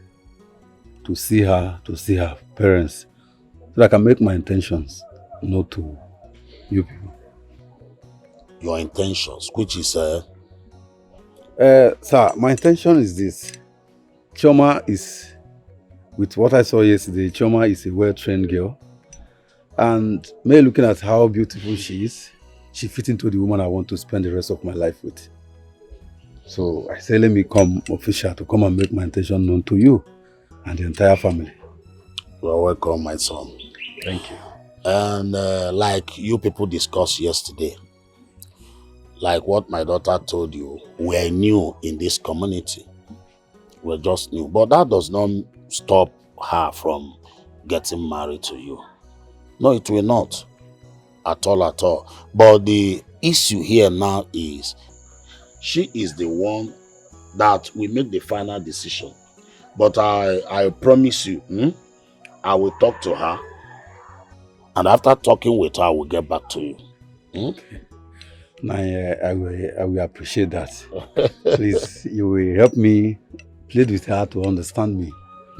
to see her parents, so that I can make my intentions known to you people. Your intentions, which is Sir, my intention is this. Chioma is, with what I saw yesterday, Chioma is a well-trained girl. And me looking at how beautiful she is, she fits into the woman I want to spend the rest of my life with. So I say, let me come official to come and make my intention known to you and the entire family. You are welcome, my son. Thank you. And like you people discussed yesterday, like what my daughter told you, we're new in this community. We're just new. But that does not stop her from getting married to you. No, it will not. At all. But the issue here now is, she is the one that will make the final decision. But I promise you, I will talk to her. And after talking with her, I will get back to you. I will appreciate that. Please, you will help me plead with her to understand me.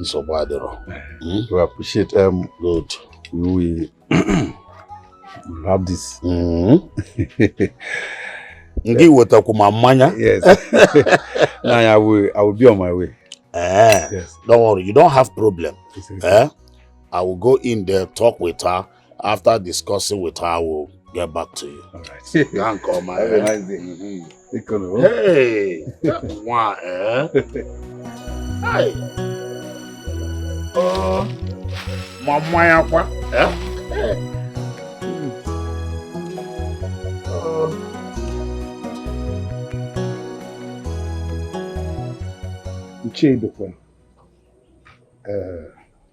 So we appreciate. Good. We will have this. Yes. Now I will be on my way. Yes. Don't worry, you don't have problem. Okay. I will go in there, talk with her. After discussing with her, I will get back to you. All right. You can call my Have a nice day. Hey, wow, Hi. Mama yakwa.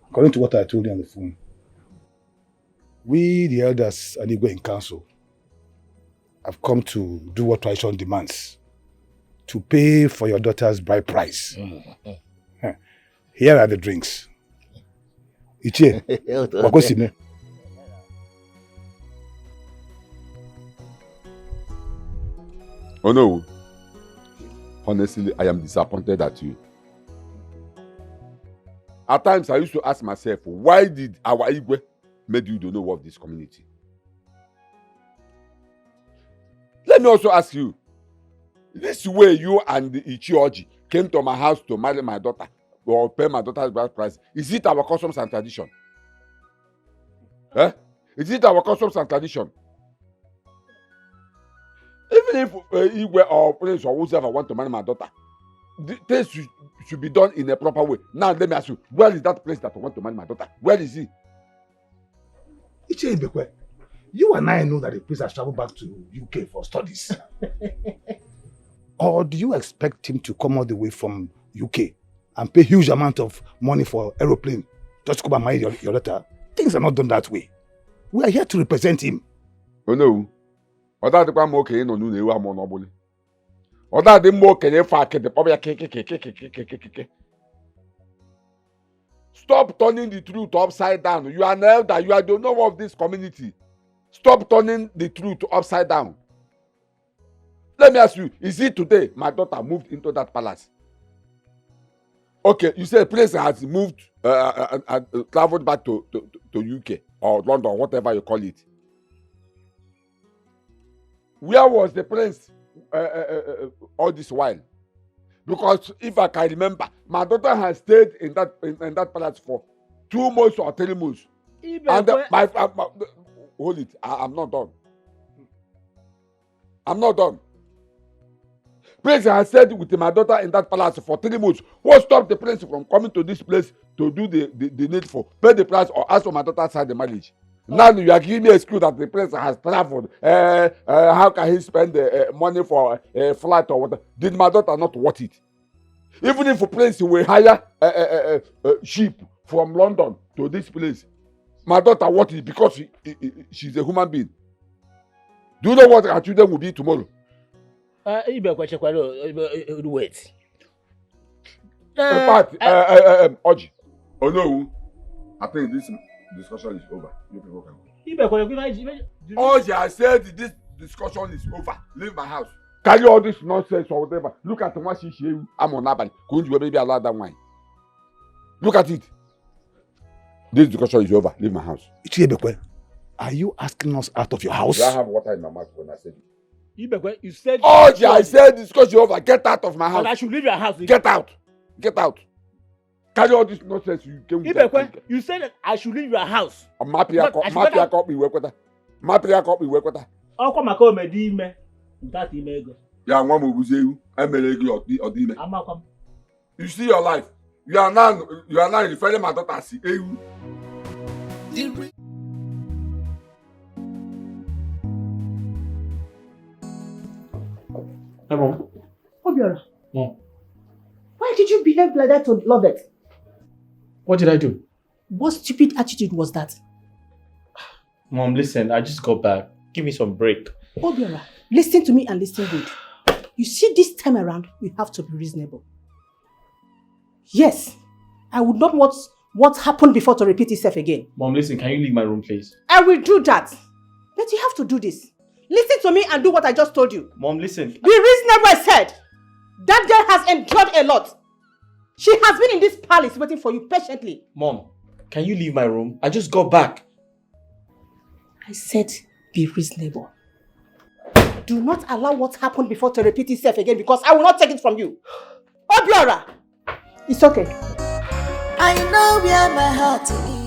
According to what I told you on the phone, we, the elders and Igwe in council, have come to do what tradition demands, to pay for your daughter's bride price. Here are the drinks. Ichie, wakosime. Oh no. Honestly, I am disappointed at you. At times, I used to ask myself, why did our Igwe make you don't know of this community? Let me also ask you, this way you and the Ichioji came to my house to marry my daughter or pay my daughter's bride price, is it our customs and tradition? Is it our customs and tradition? Even if Igwe or Prince or whoever want to marry my daughter, things should be done in a proper way. Now let me ask you, where is that place that want to marry my daughter? Where is he? Ichie Ibekwe, you and I know that the priest has traveled back to UK for studies. Or do you expect him to come all the way from UK and pay huge amount of money for aeroplane just to come and marry your daughter? Things are not done that way. We are here to represent him. Oh no. Other than more can you fuck the Stop turning the truth upside down. You are an elder. You are the owner of this community. Stop turning the truth upside down. Let me ask you, is it today my daughter moved into that palace? Okay, you say Prince has moved, traveled back to UK or London, whatever you call it. Where was the Prince all this while? Because if I can remember, my daughter has stayed in that palace for 2 months or 3 months. And hold it, I'm not done. I'm not done. Prince has stayed with my daughter in that palace for 3 months. What stopped the prince from coming to this place to do the needful, pay the price, or ask for my daughter side the marriage? Now you are giving me a excuse that the prince has traveled. How can he spend money for a flight or whatever? Did my daughter not worth it? Even if a prince will hire a ship from London to this place, my daughter worth it because she's a human being. Do you know what our children will be tomorrow? Wait. In fact, Oji, oh no, I think this discussion is over. You people can go. Oji, I said this discussion is over. Leave my house. Carry all this nonsense or whatever. Look at what she I'm on Nabali. Couldn't you maybe allow that wine? Look at it. This discussion is over. Leave my house. Are you asking us out of your house? Do I have water in my mouth when I said it? You said. Oh, yeah, I said discussion over. Get out of my house. And I should leave your house. Get out. Get out. Carry all this nonsense you came with. You said that I should leave your house. Mapia copy work with her. Mapia copy work with her. How come I call me ime without email? Yeah, one will say you. Or dime. You see your life. You are now referring my daughter as you. Hey, Mom. Obiora. Mom. Why did you behave like that to Lovett? What did I do? What stupid attitude was that? Mom, listen, I just got back. Give me some break. Obiora, listen to me and listen good. You see, this time around, you have to be reasonable. Yes, I would not want what happened before to repeat itself again. Mom, listen, can you leave my room, please? I will do that. But you have to do this. Listen to me and do what I just told you. Mom, listen. Be reasonable, I said. That girl has endured a lot. She has been in this palace waiting for you patiently. Mom, can you leave my room? I just got back. I said be reasonable. Do not allow what happened before to repeat itself again because I will not take it from you. Obiora! It's okay. I know where my heart is.